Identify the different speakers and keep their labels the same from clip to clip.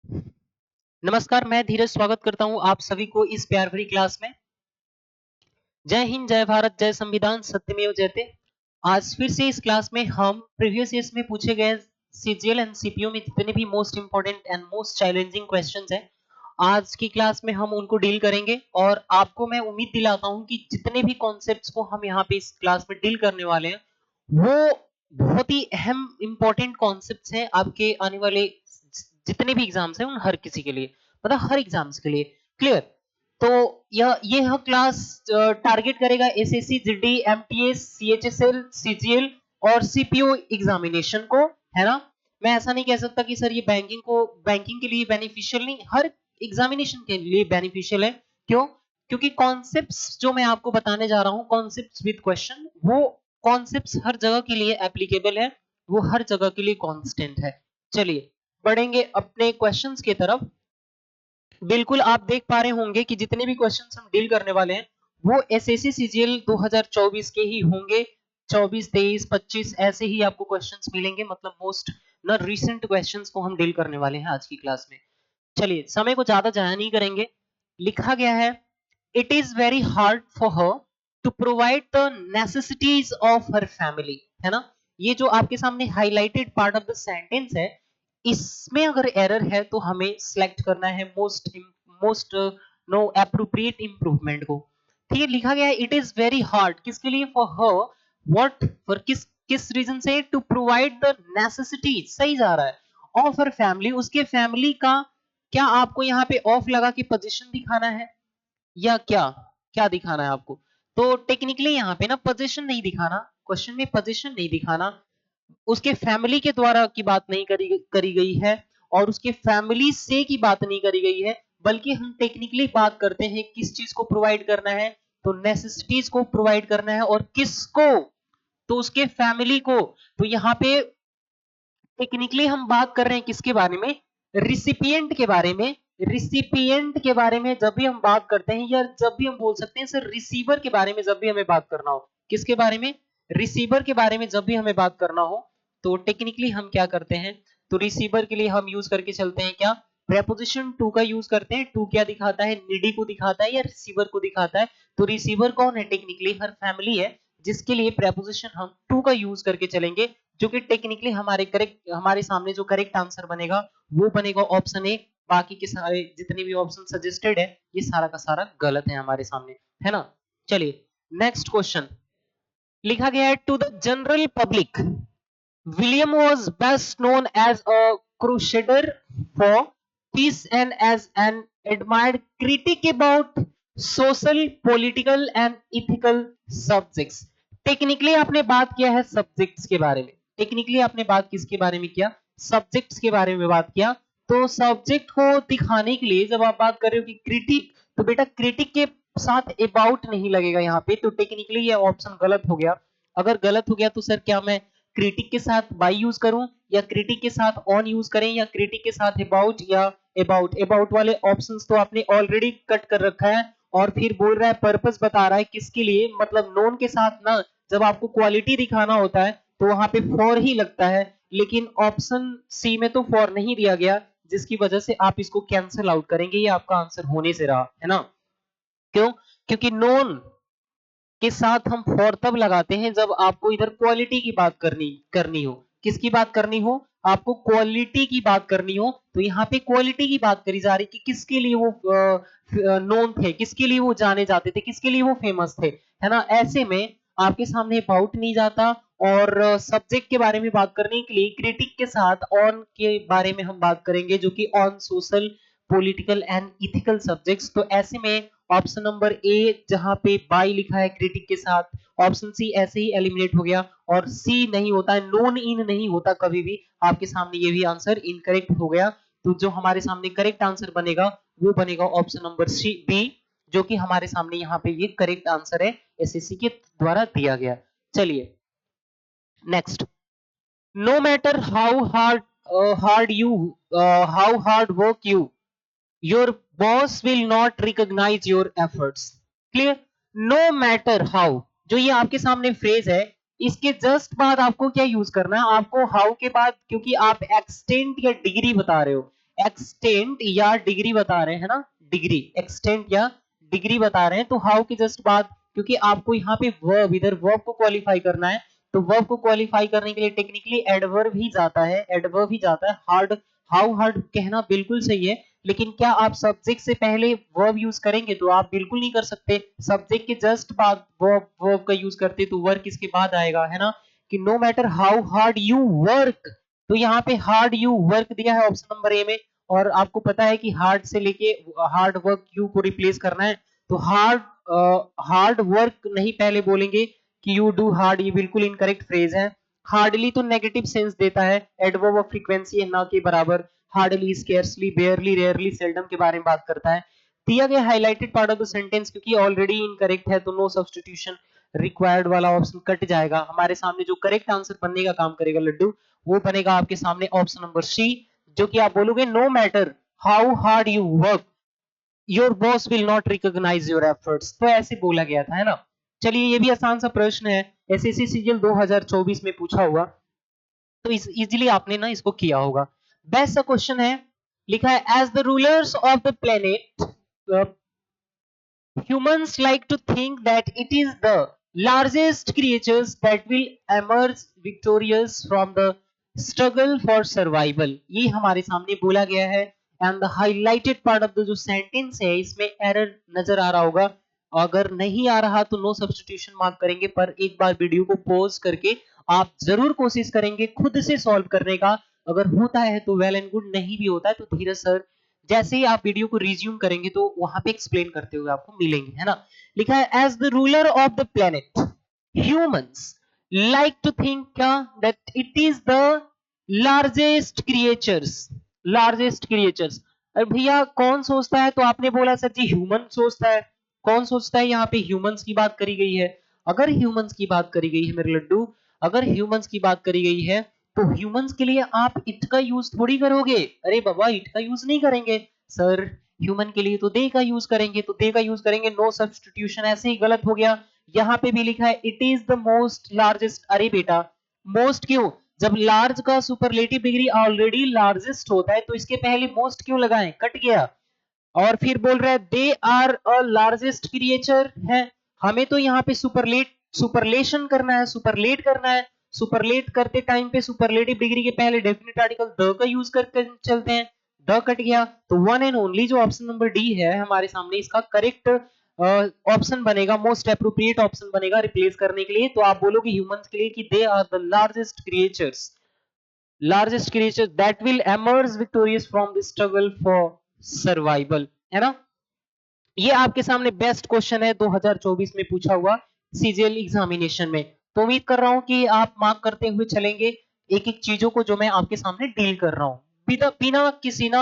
Speaker 1: नमस्कार, मैं धीरज स्वागत करता हूँ आप सभी को इस प्यार भरी क्लास में। जय हिंद, जय भारत, जय संविधान, सत्यमेव जयते। आज फिर से इस क्लास में हम प्रीवियस ईयर्स में पूछे गए सीजीएल एंड सीपीओ में जितने भी most important and most challenging questions हैं, आज की क्लास में हम उनको डील करेंगे और आपको मैं उम्मीद दिलाता हूँ कि जितने भी कॉन्सेप्ट्स को हम यहाँ पे इस क्लास में डील करने वाले हैं, वो बहुत ही अहम इंपॉर्टेंट कॉन्सेप्ट्स हैं आपके आने वाले जितने भी एग्जाम्स हैं उन हर किसी के लिए, मतलब हर एग्जाम्स के लिए। क्लियर? तो यह क्लास टारगेट करेगा SSC, GD, MTS, CHSL, CGL और सीपीओ एग्जामिनेशन को, है ना। मैं ऐसा नहीं कह सकता कि सर ये बैंकिंग के लिए बेनिफिशियल नहीं, हर एग्जामिनेशन के लिए बेनिफिशियल है। क्यों? क्योंकि कॉन्सेप्ट्स जो मैं आपको बताने जा रहा हूं, कॉन्सेप्ट्स विद क्वेश्चन, वो कॉन्सेप्ट्स हर जगह के लिए एप्लीकेबल है, वो हर जगह के लिए कांस्टेंट है। चलिए बढ़ेंगे अपने क्वेश्चंस की तरफ। बिल्कुल आप देख पा रहे होंगे कि जितने भी क्वेश्चंस हम डील करने वाले हैं वो एसएससी सीजीएल 2024 के ही होंगे। 24, 23, 25 ऐसे ही आपको क्वेश्चंस मिलेंगे, मतलब मोस्ट न रीसेंट क्वेश्चंस को हम डील करने वाले हैं आज की क्लास में। चलिए समय को ज्यादा जाया नहीं करेंगे। लिखा गया है, it is very hard for her to provide the necessities of her family, है ना। ये जो आपके सामने highlighted part of the sentence है, इसमें अगर एरर है तो हमें सिलेक्ट करना है मोस्ट नो एप्रोप्रिएट इंप्रूवमेंट को। ठीक है, लिखा गया है इट इज वेरी हार्ड, किसके लिए? फॉर हर, व्हाट, फॉर किस किस रीजन से? टू प्रोवाइड द नेसेसिटीज, सही जा रहा है, ऑफ हर फैमिली, उसके फैमिली का। क्या आपको यहाँ पे ऑफ लगा के पोजीशन दिखाना है या क्या क्या दिखाना है आपको? तो टेक्निकली यहाँ पे ना पोजीशन नहीं दिखाना, क्वेश्चन में पोजीशन नहीं दिखाना, उसके फैमिली के द्वारा की बात नहीं करी गई है और उसके फैमिली से की बात नहीं करी गई है, बल्कि हम टेक्निकली बात करते हैं किस चीज को प्रोवाइड करना है, तो नेसेसिटीज को प्रोवाइड करना है। और किसको? तो उसके फैमिली को। तो यहाँ पे टेक्निकली हम बात कर रहे हैं किसके बारे में? रिसिपिएंट के बारे में। रिसिपिएंट के बारे में जब भी हम बात करते हैं, या जब भी हम बोल सकते हैं सर रिसीवर के बारे में जब भी हमें बात करना हो, किसके बारे में? रिसीवर के बारे में जब भी हमें बात करना हो, तो टेक्निकली हम क्या करते हैं? तो रिसीवर के लिए हम यूज करके चलते हैं क्या? प्रेपोजिशन टू का यूज करते हैं। टू क्या दिखाता है? नीडी को दिखाता है या रिसीवर को दिखाता है? तो रिसीवर कौन है? टेक्निकली हर फैमिली है, जिसके लिए प्रेपोजिशन हम टू का यूज करके चलेंगे, जो कि टेक्निकली हमारे सामने जो करेक्ट आंसर बनेगा वो बनेगा ऑप्शन ए। बाकी के सारे जितने भी ऑप्शन सजेस्टेड है, ये सारा का सारा गलत है हमारे सामने, है ना। चलिए नेक्स्ट क्वेश्चन। लिखा गया है, to the general public William was best known as a crusader for peace and as an admired critic about social, political and ethical subjects। Technically आपने बात किया है सब्जेक्ट्स के बारे में। टेक्निकली आपने बात किसके बारे में किया? सब्जेक्ट्स के बारे में बात किया। तो सब्जेक्ट को दिखाने के लिए जब आप बात कर रहे हो कि क्रिटिक, तो बेटा क्रिटिक के साथ अबाउट नहीं लगेगा यहाँ पे, तो टेक्निकली ये ऑप्शन गलत हो गया। अगर गलत हो गया तो सर क्या मैं क्रिटिक के साथ बाई यूज करूं, या क्रिटिक के साथ ऑन यूज करें, या क्रिटिक के साथ अबाउट, या अबाउट वाले ऑप्शंस तो आपने ऑलरेडी कट कर रखा है। और फिर बोल रहा है पर्पस बता रहा है किसके लिए, मतलब नोन के साथ ना, जब आपको क्वालिटी दिखाना होता है तो वहां पे फॉर ही लगता है, लेकिन ऑप्शन सी में तो फॉर नहीं दिया गया, जिसकी वजह से आप इसको कैंसिल आउट करेंगे, ये आपका आंसर होने से रहा, है ना। क्यों? क्योंकि नोन के साथ हम फॉर तब लगाते हैं जब आपको इधर क्वालिटी की बात करनी हो। किसकी बात करनी हो? आपको क्वालिटी की बात करनी हो, तो यहाँ पे क्वालिटी की बात करी जा रही कि किसके लिए वो नोन थे, किसके लिए वो जाने जाते थे, किसके लिए वो फेमस थे, है ना। ऐसे में आपके सामने अबाउट नहीं जाता, और सब्जेक्ट के बारे में बात करने के लिए क्रिटिक के साथ ऑन के बारे में हम बात करेंगे, जो कि on social, political and ethical subjects. तो ऐसे में ऑप्शन नंबर ए जहां पे बाई लिखा है क्रिटिक के साथ, ऑप्शन सी ऐसे ही एलिमिनेट हो गया, और सी नहीं होता है, नोन इन नहीं होता कभी भी। आपके सामने ये भी आंसर इनकरेक्ट हो गया। तो जो हमारे सामने करेक्ट आंसर बनेगा वो बनेगा ऑप्शन नंबर सी बी, जो कि हमारे सामने यहाँ पे ये करेक्ट आंसर है, एसएससी के द्वारा दिया गया। चलिए next. No matter how hard work you, your boss will not recognize your efforts। clear? no matter how, जो ये आपके सामने फ्रेज है, इसके जस्ट बाद आपको क्या यूज करना है? आपको हाउ के बाद, क्योंकि आप एक्सटेंट या डिग्री बता रहे हो, एक्सटेंट या डिग्री बता रहे हैं ना, डिग्री, एक्सटेंट या डिग्री बता रहे हैं, तो हाउ की जस्ट बाद, क्योंकि आपको यहाँ पे वर्ब, इधर वर्ब को क्वालिफाई करना है, तो वर्ब को क्वालिफाई करने के लिए टेक्निकली एडवर्ब ही जाता है, एडवर्ब ही जाता है। हार्ड, हाउ हार्ड कहना बिल्कुल सही है, लेकिन क्या आप सब्जेक्ट से पहले वर्ब यूज करेंगे? तो आप बिल्कुल नहीं कर सकते। सब्जेक्ट के जस्ट बाद वर्ब, वर्ब का यूज करते तो वर्क इसके बाद आएगा, है ना, कि no matter how hard you work, तो यहाँ पे हार्ड यू वर्क दिया है ऑप्शन नंबर ए में, और आपको पता है कि हार्ड से लेके हार्ड वर्क यू को रिप्लेस करना है, तो हार्ड, हार्ड वर्क नहीं पहले बोलेंगे कि यू डू हार्ड, ये बिल्कुल इनकरेक्ट फ्रेज है। हार्डली तो नेगेटिव सेंस देता है, एडवर्ब ऑफ फ्रीक्वेंसी है, ना के बराबर। हार्डली, स्केर्सली, बेयरली, रेयरली, सेल्डम के बारे में बात करता है। दिया गया highlighted part of the sentence क्योंकि ऑलरेडी इनकरेक्ट है, तो नो सब्स्टिट्यूशन रिक्वायर्ड वाला ऑप्शन कट जाएगा। हमारे सामने जो करेक्ट आंसर बनने का काम करेगा लड्डू, वो बनेगा आपके सामने ऑप्शन नंबर सी, जो कि आप बोलोगे no matter how hard you work your boss will not recognise your efforts, तो ऐसे बोला गया था, है ना। चलिए, ये भी आसान सा प्रश्न है, एसएससी सीजीएल 2024 में पूछा हुआ, तो इजीली आपने ना इसको किया होगा। बेस्ट सा क्वेश्चन है, लिखा है as the rulers of the planet humans like to think that it is the largest creatures that will emerge victorious from the struggle for survival, ये हमारे सामने बोला गया है। And the highlighted part of the जो sentence है, इसमें error नजर आ रहा होगा, अगर नहीं आ रहा तो नो सब्स्टिट्यूशन मार्क करेंगे, पर एक बार वीडियो को पॉज करके आप जरूर कोशिश करेंगे खुद से सॉल्व करने का। अगर होता है तो वेल एंड गुड, नहीं भी होता है तो धीरज सर जैसे ही आप वीडियो को रिज्यूम करेंगे तो वहां पे एक्सप्लेन करते हुए आपको मिलेंगे, है ना। लिखा है as the ruler of the planet humans like to think क्या that it is the largest creatures, largest creatures. अरे भैया कौन सोचता है? तो आपने बोला सर जी ह्यूमन सोचता है। कौन सोचता है? यहाँ पे ह्यूमंस की बात करी गई है। अगर ह्यूमंस की बात करी गई है मेरे लड्डू, अगर ह्यूमंस की बात करी गई है, तो ह्यूमंस के लिए आप इट का यूज थोड़ी करोगे। अरे बाबा इट का यूज नहीं करेंगे सर, ह्यूमन के लिए तो दे का यूज करेंगे, तो दे का यूज करेंगे, नो सब्स्टिट्यूशन, ऐसे ही गलत हो गया। यहाँ पे भी लिखा है it is the most largest. अरे बेटा मोस्ट क्यों? जब लार्ज का सुपरलेटिव डिग्री ऑलरेडी लार्जेस्ट होता है तो इसके पहले मोस्ट क्यों लगाएं? कट गया। और फिर बोल रहा है they are a largest creature है, हमें तो यहाँ पे सुपरलेट, सुपरलेशन करना है, सुपरलेट करना है। सुपरलेट करते टाइम पे सुपरलेटिव डिग्री के पहले डेफिनेट आर्टिकल द का यूज करके चलते हैं, द कट गया, तो वन एंड ओनली जो ऑप्शन नंबर डी है हमारे सामने, इसका करेक्ट ऑप्शन बनेगा, मोस्ट अप्रोप्रिएट ऑप्शन बनेगा रिप्लेस करने के लिए। तो आप बोलोगे ह्यूमंस के लिए कि they are the largest creatures, largest creature that will emerge victorious from the struggle for survival, है ना। ये आपके सामने बेस्ट क्वेश्चन है 2024 में पूछा हुआ सीजीएल एग्जामिनेशन में। तो उम्मीद कर रहा हूं कि आप मार्क करते हुए चलेंगे एक एक चीजों को जो मैं आपके सामने डील कर रहा हूं, बिना बिना किसी ना,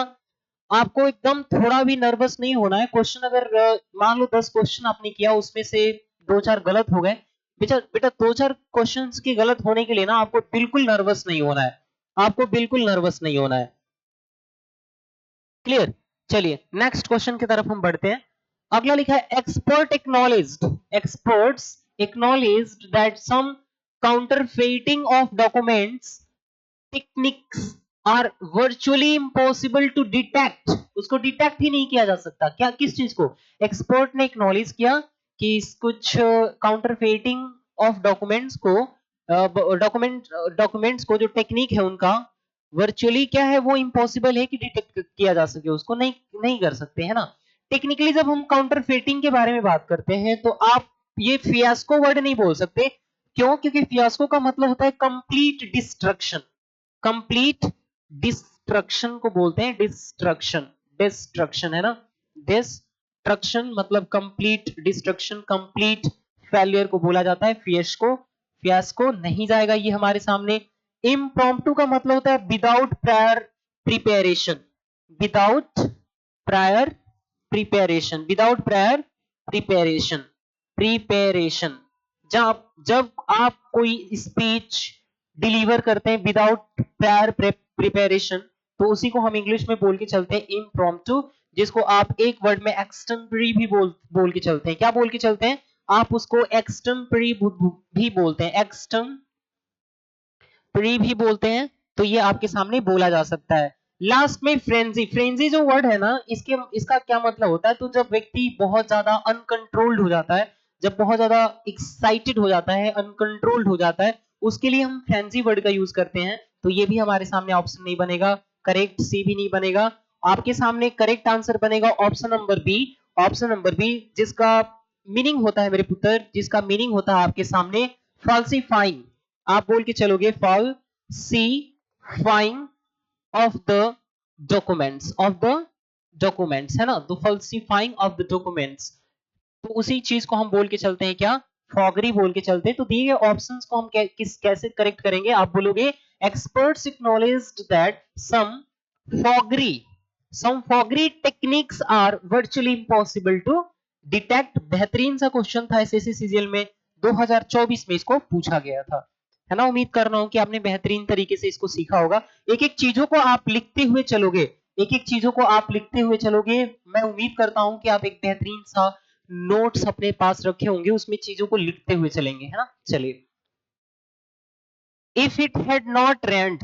Speaker 1: आपको एकदम थोड़ा भी नर्वस नहीं होना है। क्वेश्चन अगर मान लो 10 क्वेश्चन आपने किया, उसमें से 2-4 गलत हो गए, बेटा बेटा 2-4 क्वेश्चंस के गलत होने के लिए ना आपको बिल्कुल नर्वस नहीं होना है, आपको बिल्कुल नर्वस नहीं होना है। क्लियर? चलिए नेक्स्ट क्वेश्चन की तरफ हम बढ़ते हैं। अगला लिखा है expert acknowledged, experts acknowledged that some counterfeiting of documents techniques are virtually impossible to detect, उसको डिटेक्ट ही नहीं किया जा सकता। क्या? किस चीज को? एक्सपर्ट ने एक्नॉलेज किया कि कुछ काउंटरफेटिंग ऑफ डॉक्यूमेंट्स को, डॉक्यूमेंट्स को जो टेक्निक है उनका वर्चुअली क्या है, वो इम्पॉसिबल है कि डिटेक्ट किया जा सके, उसको नहीं नहीं कर सकते, है ना। टेक्निकली जब हम काउंटरफेटिंग के बारे में बात करते हैं तो आप ये फियास्को वर्ड नहीं बोल सकते। क्यों? क्योंकि फियास्को का मतलब होता है कंप्लीट डिस्ट्रक्शन, कंप्लीट डिस्ट्रक्शन को बोलते हैं डिस्ट्रक्शन, डिस्ट्रक्शन है ना, डिस्ट्रक्शन मतलब कंप्लीट डिस्ट्रक्शन, कंप्लीट फेलियर को बोला जाता है फियास्को। फियास्को नहीं जाएगा ये हमारे सामने। इम्प्रॉम्प्टू का मतलब होता है without prior preparation, without prior preparation, without prior preparation, preparation. जब जब आप कोई स्पीच डिलीवर करते हैं विदाउट प्रायर प्रिपरेशन, तो उसी को हम इंग्लिश में बोल के चलते हैं इम्प्रॉम्प्टू, जिसको आप एक वर्ड में एक्सटेम्परी भी बोल के चलते हैं। क्या बोल के चलते हैं? आप उसको एक्सटेम्परी भी बोलते हैं, एक्सटेम्परी भी बोलते हैं। तो ये आपके सामने बोला जा सकता है। लास्ट में फ्रेंजी, फ्रेंजी जो वर्ड है ना, इसका क्या मतलब होता है, तो जब व्यक्ति बहुत ज्यादा अनकंट्रोल्ड हो जाता है, जब बहुत ज्यादा एक्साइटेड हो जाता है, अनकंट्रोल्ड हो जाता है, उसके लिए हम फ्रेंजी वर्ड का यूज करते हैं। तो ये भी हमारे सामने ऑप्शन नहीं बनेगा, करेक्ट सी भी नहीं बनेगा। आपके सामने करेक्ट आंसर बनेगा option number B, option number B, जिसका मीनिंग होता है मेरे पुत्र, जिसका मीनिंग होता है आपके सामने फॉल्सिफाइंग। आप बोल के चलोगे फॉल्सिफाइंग of the documents, of the documents है ना, तो फॉल्सिफाइंग ऑफ द डॉक्यूमेंट्स, तो उसी चीज को हम बोल के चलते हैं क्या, फॉगरी बोल के चलते हैं। तो दिए गए ऑप्शंस को हम कैसे करेक्ट करेंगे, आप बोलोगे experts acknowledged that forgery some forgery techniques are virtually impossible to detect. बेहतरीन सा क्वेश्चन था एसएससी सीजीएल में 2024 में इसको पूछा गया था, है ना। उम्मीद कर रहा हूं कि आपने बेहतरीन तरीके से इसको सीखा होगा। एक एक चीजों को आप लिखते हुए चलोगे, एक एक चीजों को आप लिखते हुए चलोगे, मैं उम्मीद करता हूं कि आप एक बेहतरीन सा नोट्स अपने पास रखे होंगे, उसमें चीजों को लिखते हुए चलेंगे, है ना। चलिए, if it had not rained,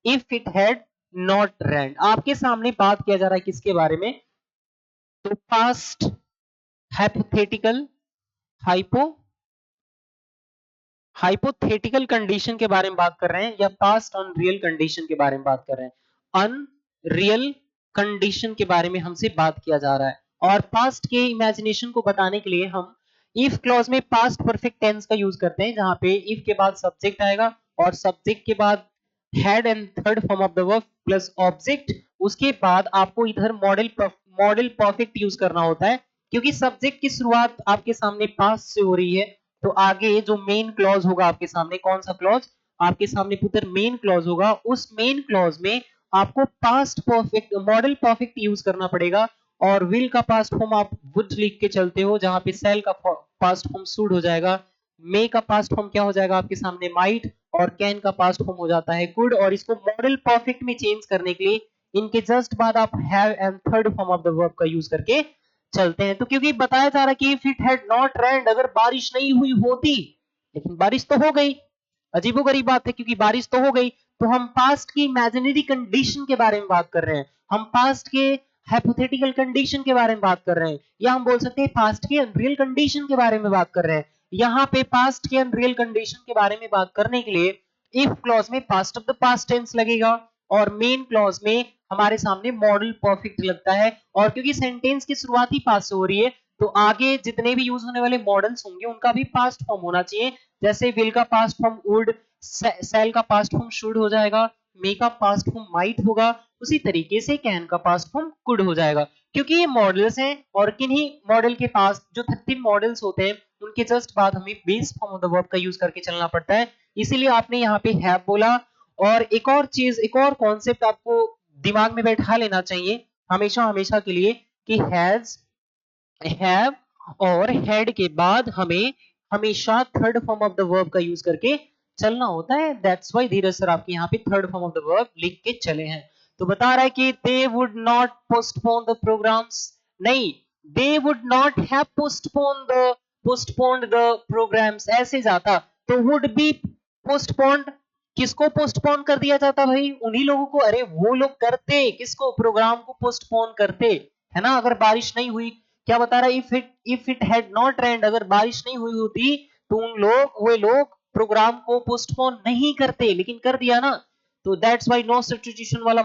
Speaker 1: if it had not rained, आपके सामने बात किया जा रहा है किसके बारे में, तो past hypothetical, hypo hypothetical condition के बारे में बात कर रहे हैं, या पास्ट अनरियल कंडीशन के बारे में बात कर रहे हैं। अनरियल कंडीशन के बारे में हमसे बात किया जा रहा है, और पास्ट के इमेजिनेशन को बताने के लिए हम इफ क्लॉज में पास्ट परफेक्ट टेंस का यूज करते हैं, जहां पे इफ के बाद सब्जेक्ट आएगा और सब्जेक्ट के बाद had and third form of the verb plus object, उसके बाद आपको इधर मॉडल परफेक्ट यूज करना होता है, क्योंकि सब्जेक्ट की शुरुआत आपके सामने पास्ट से हो रही है। तो आगे जो मेन क्लॉज होगा आपके सामने, कौन सा क्लॉज आपके सामने पुत्र, मेन क्लॉज होगा, उस मेन क्लॉज में आपको past perfect model perfect use करना पड़ेगा। और विल का पास्ट फॉर्म आप वुड लिख के चलते हो, जहां पे सेल का पास्ट फॉर्म शुड हो जाएगा, मे का पास्ट फॉर्म क्या हो जाएगा आपके सामने, माइट, और कैन का पास्ट फॉर्म हो जाता है कुड। और इसको मॉडल परफेक्ट में चेंज करने के लिए इनके जस्ट बाद आप have and third form of the verb का यूज करके चलते हैं। तो क्योंकि बताया जा रहा है कि इफ इट हैड नॉट रेन्ड, अगर बारिश नहीं हुई होती, लेकिन बारिश तो हो गई, अजीबोगरीब बात है, क्योंकि बारिश तो हो गई, तो हम पास्ट की इमेजिनरी कंडीशन के बारे में बात कर रहे हैं, हम पास्ट के हाइपोथेटिकल कंडीशन के बारे में बात कर रहे हैं, या हम बोल सकते हैं पास्ट के अनरियल कंडीशन के बारे में बात कर रहे हैं। यहाँ पे पास्ट के अनरियल कंडीशन के बारे में बात करने के लिए इफ क्लॉज में past of the past tense लगेगा, और मेन क्लॉज में हमारे सामने मॉडल परफेक्ट लगता है। और क्योंकि सेंटेंस की शुरुआत ही पास्ट से हो रही है, तो आगे जितने भी यूज होने वाले मॉडल्स होंगे उनका भी पास्ट फॉर्म होना चाहिए। जैसे विल का पास्ट फॉर्म वुड, सेल का पास्ट फॉर्म शुड हो जाएगा, मे का पास्ट फॉर्म माइट होगा, उसी तरीके से कैन का पास्ट फॉर्म कुड हो जाएगा। क्योंकि ये मॉडल्स हैं, और किन्हीं मॉडल के पास जो 13 मॉडल्स होते हैं, उनके जस्ट बाद हमें base form of the verb का यूज करके चलना पड़ता है। इसीलिए आपने यहाँ पे हैव बोला। और एक और चीज, एक और कॉन्सेप्ट आपको दिमाग में बैठा लेना चाहिए हमेशा हमेशा के लिए, कि हैज, हैव और हैड के बाद हमें हमेशा third form of the verb का यूज करके चलना होता है। दैट्स व्हाई धीरज सर आपके यहाँ पे third form of the verb लिख के चले हैं। तो बता रहा है कि they would not postpone the programmes, नहीं, they would not have postponed the programmes, ऐसे जाता तो वुड बी पोस्टपोन्ड, किसको पोस्टपोन कर दिया जाता भाई, उन्हीं लोगों को, अरे वो लोग करते किसको, प्रोग्राम को पोस्टपोन करते, है ना। अगर बारिश नहीं हुई, क्या बता रहा है, इफ इट हैड नॉट रेन्ड, अगर बारिश नहीं हुई होती तो वे लोग प्रोग्राम को पोस्टपोन नहीं करते, लेकिन कर दिया ना। तो दैट्स व्हाई नो सब्स्टिट्यूशन वाला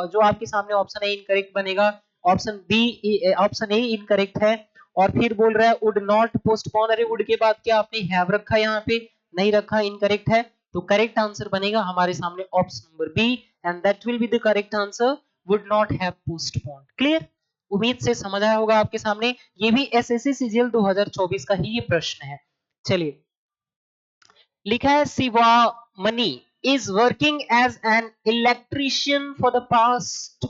Speaker 1: जो आपके सामने ऑप्शन है इनकरेक्ट बनेगा, option B, option A incorrect है। और फिर बोल रहा है वुड नॉट पोस्टपोन, अरे वुड के बाद क्या आपने हैव रखा, यहाँ पे नहीं रखा, इनकरेक्ट है। तो करेक्ट आंसर बनेगा हमारे सामने option number B, and that will be the correct answer, would not have postponed. Clear, उम्मीद से समझ आया होगा आपके सामने। ये भी एसएससी सीजीएल 2024 का ही ये प्रश्न है। चलिए, लिखा है Shivamani is working as an electrician for the past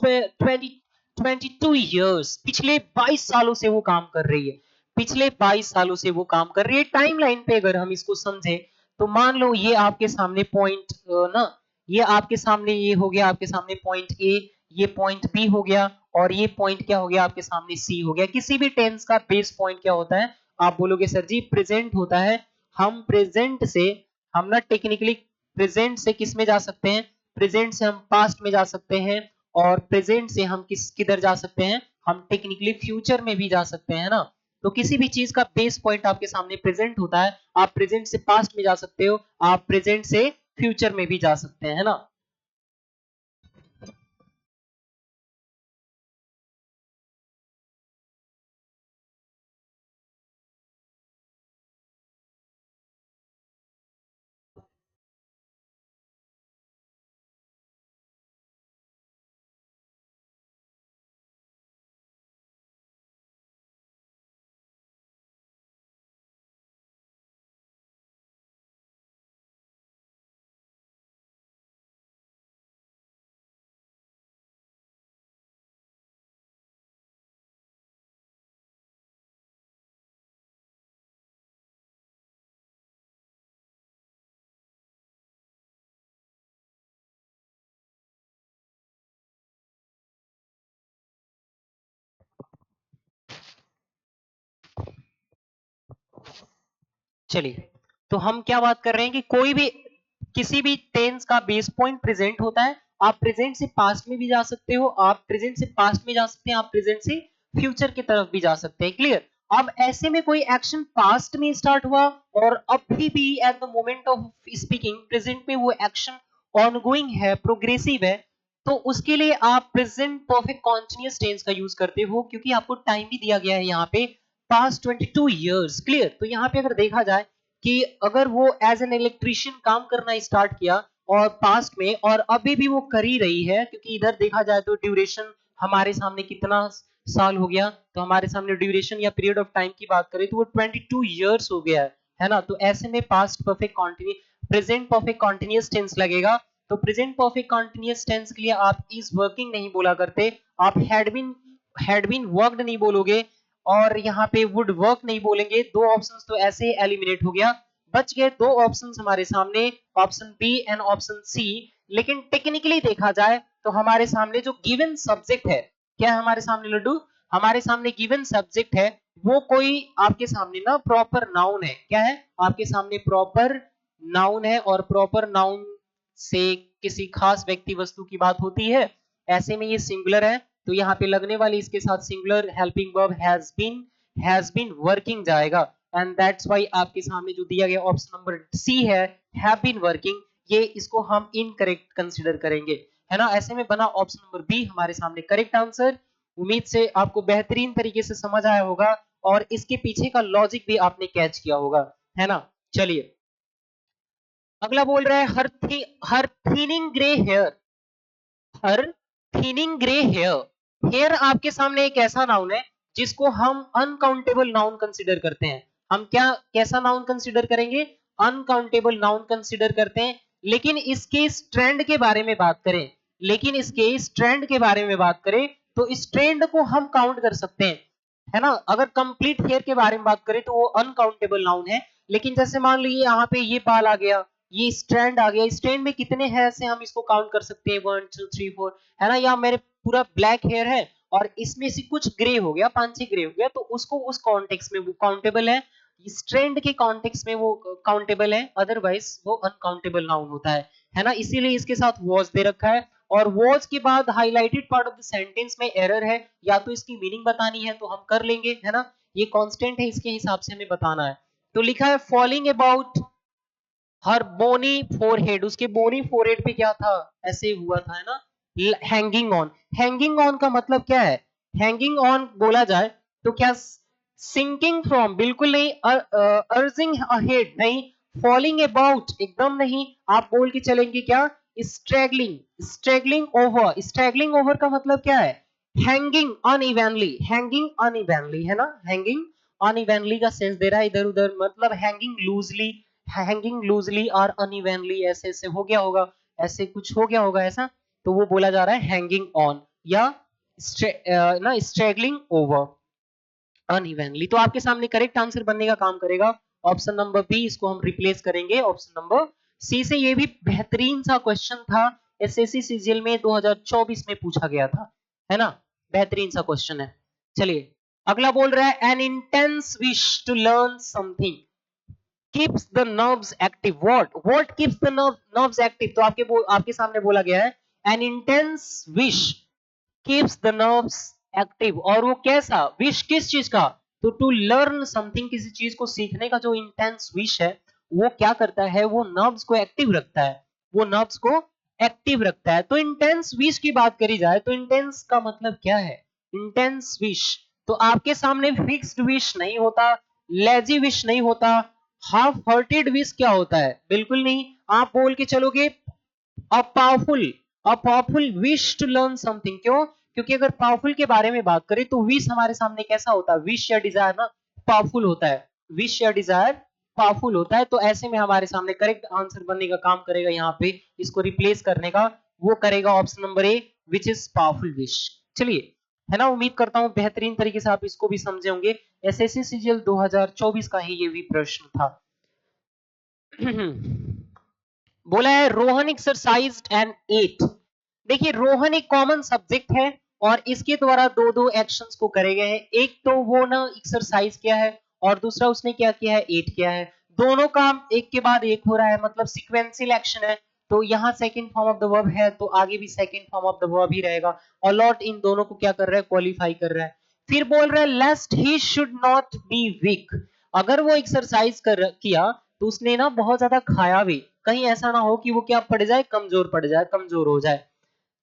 Speaker 1: 22 years, पिछले 22 सालों से वो काम कर रही है, पिछले 22 सालों से वो काम कर रही है। टाइमलाइन पे अगर हम इसको समझे, तो मान लो ये आपके सामने पॉइंट ना, ये आपके सामने ये हो गया, आपके सामने पॉइंट ए, ये पॉइंट बी हो गया, और ये पॉइंट क्या हो गया आपके सामने सी हो गया। किसी भी टेंस का बेस पॉइंट क्या होता है, आप बोलोगे सर जी प्रेजेंट होता है। हम प्रेजेंट से, हम ना टेक्निकली प्रेजेंट से किस में जा सकते हैं, प्रेजेंट से हम पास्ट में जा सकते हैं, और प्रेजेंट से हम किधर जा सकते हैं, हम टेक्निकली फ्यूचर में भी जा सकते हैं ना। तो किसी भी चीज का बेस पॉइंट आपके सामने प्रेजेंट होता है, आप प्रेजेंट से पास्ट में जा सकते हो, आप प्रेजेंट से फ्यूचर में भी जा सकते हैं, है ना। चलिए, तो हम क्या बात कर रहे हैं कि कोई भी किसी भी टेंस का बेस पॉइंट प्रेजेंट होता है, आप प्रेजेंट से पास्ट में भी जा सकते हो, आप प्रेजेंट से पास्ट में जा सकते हैं, आप प्रेजेंट से फ्यूचर की तरफ भी जा सकते हैं। क्लियर। अब ऐसे में कोई एक्शन पास्ट में स्टार्ट हुआ और अभी भी at the moment of speaking present में वो एक्शन ऑनगोइंग है, प्रोग्रेसिव है, तो उसके लिए आप प्रेजेंट परफेक्ट कॉन्टिन्यूअस टेंस का यूज करते हो, क्योंकि आपको टाइम भी दिया गया है यहाँ पे पास्ट 22 इयर्स। क्लियर। तो यहाँ पे अगर देखा जाए कि अगर वो एज एन इलेक्ट्रिशियन काम करना स्टार्ट किया और पास्ट में, और अभी भी वो कर ही रही है, क्योंकि इधर देखा जाए तो ड्यूरेशन हमारे सामने कितना साल हो गया, तो हमारे सामने ड्यूरेशन या पीरियड ऑफ टाइम की बात करें तो वो 22 इयर्स हो गया है ना। तो ऐसे में past perfect continue present perfect continuous tense लगेगा। तो प्रेजेंट परफेक्ट कॉन्टिन्यूअस टेंस के लिए आप इज वर्किंग नहीं बोला करते, आप हैड बीन वर्कड नहीं बोलोगे, और यहाँ पे वुड वर्क नहीं बोलेंगे। दो ऑप्शंस तो ऐसे ही एलिमिनेट हो गया, बच गए दो ऑप्शंस हमारे सामने, option B and option C. लेकिन टेक्निकली देखा जाए तो हमारे सामने जो गिवन सब्जेक्ट है, क्या है हमारे सामने लड्डू, हमारे सामने गिवन सब्जेक्ट है, वो कोई आपके सामने ना प्रॉपर नाउन है। क्या है आपके सामने प्रॉपर नाउन है, और प्रॉपर नाउन से किसी खास व्यक्ति वस्तु की बात होती है। ऐसे में ये सिंगुलर है, तो यहाँ पे लगने वाली इसके साथ singular helping verb has been working जाएगा। एंड दैट्स व्हाई आपके सामने जो दिया गया ऑप्शन नंबर सी है, हैव बीन वर्किंग, ये इसको हम इनकरेक्ट कंसीडर करेंगे, है ना। ऐसे में बना ऑप्शन नंबर बी हमारे सामने करेक्ट आंसर। उम्मीद से आपको बेहतरीन तरीके से समझ आया होगा और इसके पीछे का लॉजिक भी आपने कैच किया होगा, है ना। चलिए, अगला बोल रहा है हर थिनिंग ग्रे हेयर, हर थिनिंग ग्रे हेयर। हेयर आपके सामने एक ऐसा नाउन है जिसको हम अनकाउंटेबल नाउन कंसीडर करते हैं। हम क्या कैसा नाउन कंसीडर करेंगे, अनकाउंटेबल नाउन कंसीडर करते हैं। लेकिन इसके स्ट्रैंड के बारे में बात करें, लेकिन इसके स्ट्रैंड के बारे में बात करें तो स्ट्रैंड को हम काउंट कर सकते हैं, है ना। अगर कंप्लीट हेयर के बारे में बात करें तो वो अनकाउंटेबल नाउन है। लेकिन जैसे मान लीजिए यहाँ पे ये बाल आ गया, ये स्ट्रैंड आ गया, स्ट्रैंड में कितने हेयर से हम इसको काउंट कर सकते हैं, 1 2 3 4, है ना। या मेरे पूरा ब्लैक हेयर है और इसमें से कुछ ग्रे हो गया, 5 6 ग्रे हो गया, तो उसको उस कॉन्टेक्स्ट में वो काउंटेबल है, स्ट्रैंड के कॉन्टेक्स्ट में वो काउंटेबल है, अदरवाइज वो अनकाउंटेबल नाउन होता है ना। इसीलिए इसके साथ वॉज दे रखा है, और वॉज के बाद highlighted part of the sentence में एरर है, या तो इसकी मीनिंग बतानी है तो हम कर लेंगे, है ना। ये कांस्टेंट है, इसके हिसाब से हमें बताना है। तो लिखा है falling about her bony forehead, उसके बोनी फोरहेड पे क्या था, ऐसे हुआ था, है ना। हैंगिंग ऑन, हैंगिंग ऑन का मतलब क्या है, हैंगिंग ऑन बोला जाए तो क्या सिंकिंग फ्रॉम, बिल्कुल नहीं, अर्जिंग अहेड नहीं, फॉलिंग अबाउट एकदम नहीं, आप बोल के चलेंगे क्या, स्ट्रेगलिंग, स्ट्रेगलिंग ओवर, स्ट्रेगलिंग ओवर का मतलब क्या है, हैंगिंग अनइवनली, हैंगिंग अनइवनली, है ना। हैंगिंग अनइवनली का सेंस दे रहा है इधर उधर, मतलब हैंगिंग लूजली, हैंगिंग लूजली और अनइवनली, ऐसे ऐसे हो गया होगा, ऐसे कुछ हो गया होगा ऐसा, तो वो बोला जा रहा है हैंगिंग ऑन, या ना स्ट्रेगलिंग ओवर अनइवनली। तो आपके सामने करेक्ट आंसर बनने का काम करेगा ऑप्शन नंबर बी, इसको हम रिप्लेस करेंगे ऑप्शन नंबर सी से। ये भी बेहतरीन सा क्वेश्चन था, एसएससी सीजीएल में 2024 में पूछा गया था, है ना। बेहतरीन सा क्वेश्चन है। चलिए, अगला बोल रहा है an intense wish to learn something keeps the nerves active, what keeps the nerves active, तो आपके सामने बोला गया है an intense wish keeps the nerves active, और वो कैसा विश, किस चीज का, तो टू लर्न समथिंग, किसी चीज को सीखने का जो इंटेंस विश है वो क्या करता है, वो नर्व्स को एक्टिव रखता है, वो नर्व्स को एक्टिव रखता है। तो इंटेंस विश की बात करी जाए तो इंटेंस का मतलब क्या है, इंटेंस विश, तो आपके सामने फिक्स्ड विश नहीं होता, लेजी विश नहीं होता, हाफ हार्टेड विश क्या होता है, बिल्कुल नहीं। आप बोल के चलोगे a powerful, a powerful wish to learn something, क्यों, क्योंकि अगर पावरफुल के बारे में बात करें तो विश हमारे सामने कैसा होता है, विश या डिजायर ना पावरफुल होता है, विश या डिजायर पावरफुल होता है। तो ऐसे में हमारे सामने करेक्ट आंसर बनने का काम करेगा यहाँ पे, इसको रिप्लेस करने का वो करेगा option number A, which is powerful wish. चलिए, है ना, उम्मीद करता हूं बेहतरीन तरीके से आप इसको भी समझे होंगे। एसएससी सीजीएल 2024 का ही ये भी प्रश्न था। बोला है रोहन एक्सरसाइज्ड एंड एट। देखिए रोहन एक कॉमन सब्जेक्ट है और इसके द्वारा दो दो एक्शंस को करे गए हैं, एक तो वो ना एक्सरसाइज किया है और दूसरा उसने क्या किया है, एट किया है। दोनों काम एक के बाद एक हो रहा है, मतलब सीक्वेंशियल एक्शन है। तो यहाँ second form of the verb है तो आगे भी second form of the verb ही रहेगा। अलॉट इन दोनों को क्या कर रहा है, क्वालिफाई कर रहा है। फिर बोल रहा है lest he should not be weak, अगर वो एक्सरसाइज कर किया तो उसने ना बहुत ज्यादा खाया भी, कहीं ऐसा ना हो कि वो क्या पड़ जाए, कमजोर पड़ जाए, कमजोर हो जाए।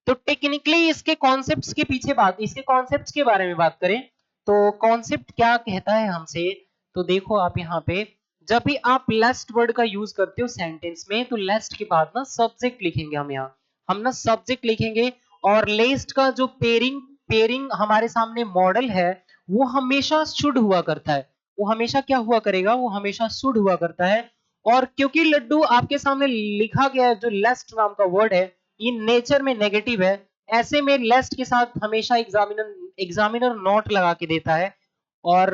Speaker 1: तो टेक्निकली इसके कॉन्सेप्ट्स के पीछे बात, इसके कॉन्सेप्ट्स के बारे में बात करें तो कॉन्सेप्ट क्या कहता है हमसे, तो देखो आप यहाँ पे जब भी आप लेस्ट वर्ड का यूज करते हो सेंटेंस में तो लेस्ट के बाद ना सब्जेक्ट लिखेंगे, हम यहाँ हम ना सब्जेक्ट लिखेंगे। और लेस्ट का जो पेयरिंग पेयरिंग हमारे सामने मॉडल है वो हमेशा शुड हुआ करता है, वो हमेशा क्या हुआ करेगा, वो हमेशा शुड हुआ करता है। और क्योंकि लड्डू आपके सामने लिखा गया है जो लेस्ट नाम का वर्ड है ये नेचर में नेगेटिव है, ऐसे में लेस्ट के साथ हमेशा एग्जामिनर एग्जामिनर नॉट लगा के देता है। और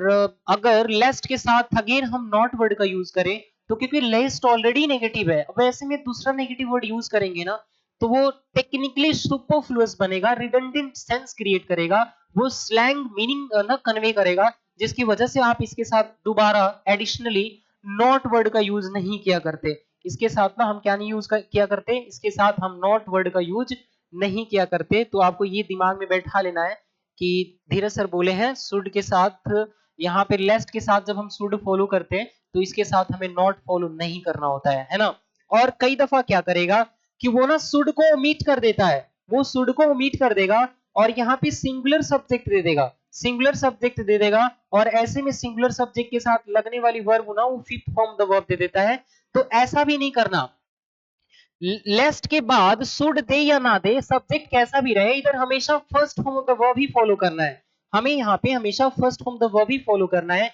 Speaker 1: अगर लेस्ट के साथ अगेन हम नॉट वर्ड का यूज करें तो क्योंकि लेस्ट ऑलरेडी नेगेटिव है, अब ऐसे में दूसरा नेगेटिव वर्ड यूज करेंगे ना तो वो टेक्निकली सुपरफ्लुअस बनेगा, रिडंडेंट सेंस क्रिएट करेगा, वो स्लैंग मीनिंग ना कन्वे करेगा, जिसकी वजह से आप इसके साथ दोबारा एडिशनली नॉट वर्ड का यूज नहीं किया करते। इसके साथ ना हम क्या नहीं यूज किया करते, इसके साथ हम नॉट वर्ड का यूज नहीं किया करते। तो आपको ये दिमाग में बैठा लेना है कि धीरज सर बोले हैं शुड के साथ, यहाँ पे लेस्ट के साथ जब हम शुड फॉलो करते हैं तो इसके साथ हमें नॉट फॉलो नहीं करना होता है ना। और कई दफा क्या करेगा कि वो ना शुड को ओमिट कर देता है, वो शुड को ओमिट कर देगा और यहाँ पे सिंगुलर सब्जेक्ट दे देगा, सिंगुलर सब्जेक्ट दे देगा और ऐसे में सिंगुलर सब्जेक्ट के साथ लगने वाली वर्ब ना वो फिफ्थ फॉर्म द वर्ब दे देता है। तो ऐसा भी नहीं करना, लेस्ट के बाद शुड दे या ना दे सब्जेक्ट कैसा भी रहे इधर हमेशा first form of the verb he follow करना है, हमें यहाँ पे हमेशा first form of the verb he follow करना है,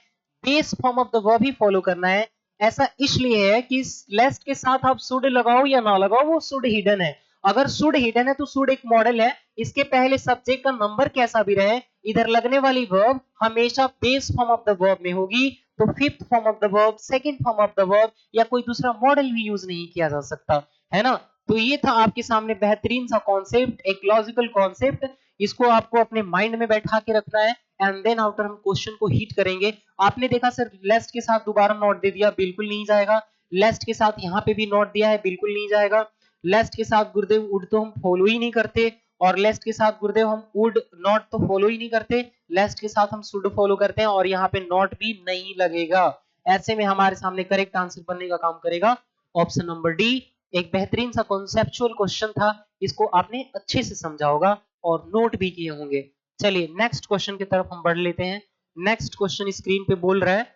Speaker 1: base form of the verb he follow करना है। ऐसा इसलिए है कि लेस्ट के साथ आप शुड लगाओ या ना लगाओ वो शुड हिडन है, अगर शुड हिडन है तो शुड एक मॉडल है, इसके पहले सब्जेक्ट का नंबर कैसा भी रहे इधर लगने वाली वर्ब हमेशा base form of the verb में होगी। तो fifth form of the verb, second form of the verb या कोई दूसरा मॉडल भी यूज नहीं किया जा सकता, है ना। तो ये था आपके सामने बेहतरीन सा कॉन्सेप्ट, एक लॉजिकल कॉन्सेप्ट, इसको आपको अपने माइंड में बैठा के रखना है एंड देन आफ्टर हम क्वेश्चन को हिट करेंगे। आपने देखा सर लेस्ट के साथ दोबारा नोट दे दिया, बिल्कुल नहीं जाएगा। लेस्ट के साथ यहाँ पे भी नोट दिया है, बिल्कुल नहीं जाएगा। लेस्ट के साथ गुरुदेव उड तो हम फॉलो ही नहीं करते और लेस्ट के साथ गुरुदेव हम उड नॉट तो फॉलो ही नहीं करते, लेस्ट के साथ हम शुड फॉलो करते हैं और यहाँ पे नॉट भी नहीं लगेगा। ऐसे में हमारे सामने करेक्ट आंसर बनने का काम करेगा ऑप्शन नंबर डी। एक बेहतरीन सा कॉन्सेप्चुअल क्वेश्चन था, इसको आपने अच्छे से समझा होगा और नोट भी किए होंगे। चलिए नेक्स्ट क्वेश्चन की तरफ हम बढ़ लेते हैं। नेक्स्ट क्वेश्चन स्क्रीन पे बोल रहा है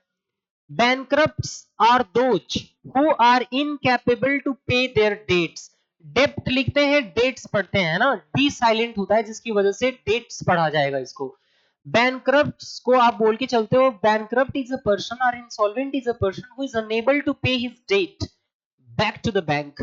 Speaker 1: bankrupts are those who are incapable to pay their debts। डेप्ट लिखते हैं डेट्स पढ़ते हैं ना, डी साइलेंट होता है जिसकी वजह से डेट्स पढ़ा जाएगा इसको। bankrupts को आप बोल के चलते हो bankrupt is a person or insolvent is a person who is unable to pay his debt back to the bank,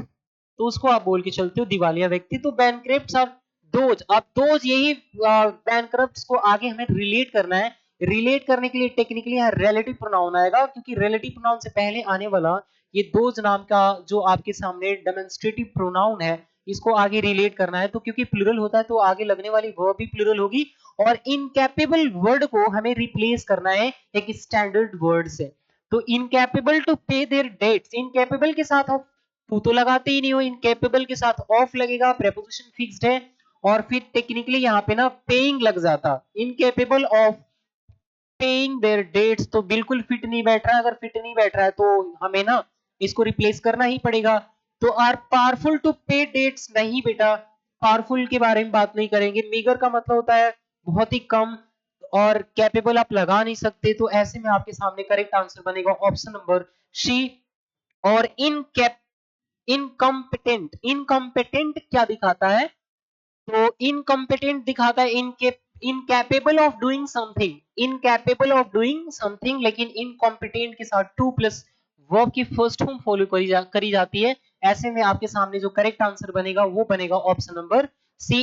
Speaker 1: तो उसको आप बोल के चलते हो दिवालिया व्यक्ति। तो बैंकरप्ट्स आर दोज, अब दोज यही बैंकरप्ट्स को आगे हमें रिलेट करना है, रिलेट करने के लिए टेक्निकली यहाँ रिलेटिव प्रोनाउन आएगा क्योंकि रिलेटिव प्रोनाउन से पहले आने वाला ये दोज नाम का जो आपके सामने डेमोन्स्ट्रेटिव प्रोनाउन है इसको आगे रिलेट करना है। तो क्योंकि प्लूरल होता है तो आगे लगने वाली वर्ब भी प्लूरल होगी और इनकैपेबल वर्ड को हमें रिप्लेस करना है एक स्टैंडर्ड वर्ड से। तो incapable to pay their dates, incapable के साथ आप टू तो लगाते ही नहीं हो, इनकैपेबल के साथ ऑफ लगेगा, प्रेपोजिशन फिक्स्ड है और फिर टेक्निकली यहाँ पे ना पेइंग लग जाता, incapable of paying their debts, तो बिल्कुल फिट नहीं बैठ रहा है। अगर फिट नहीं बैठ रहा है तो हमें ना इसको रिप्लेस करना ही पड़ेगा। तो आर पावरफुल टू पे डेट्स, नहीं बेटा, पावरफुल के बारे में बात नहीं करेंगे। मीगर का मतलब होता है बहुत ही कम, और कैपेबल आप लगा नहीं सकते, तो ऐसे में आपके सामने करेक्ट आंसर बनेगा ऑप्शन नंबर सी। और इनकम्पिटेंट, इनकम्पिटेंट क्या दिखाता है, तो इनकम्पिटेंट दिखाता है incapable of doing something, incapable of doing something, लेकिन इनकॉम्पिटेंट के साथ टू प्लस वर्ब की फर्स्ट फॉर्म फॉलो करी जाती है। ऐसे में आपके सामने जो करेक्ट आंसर बनेगा वो बनेगा ऑप्शन नंबर सी।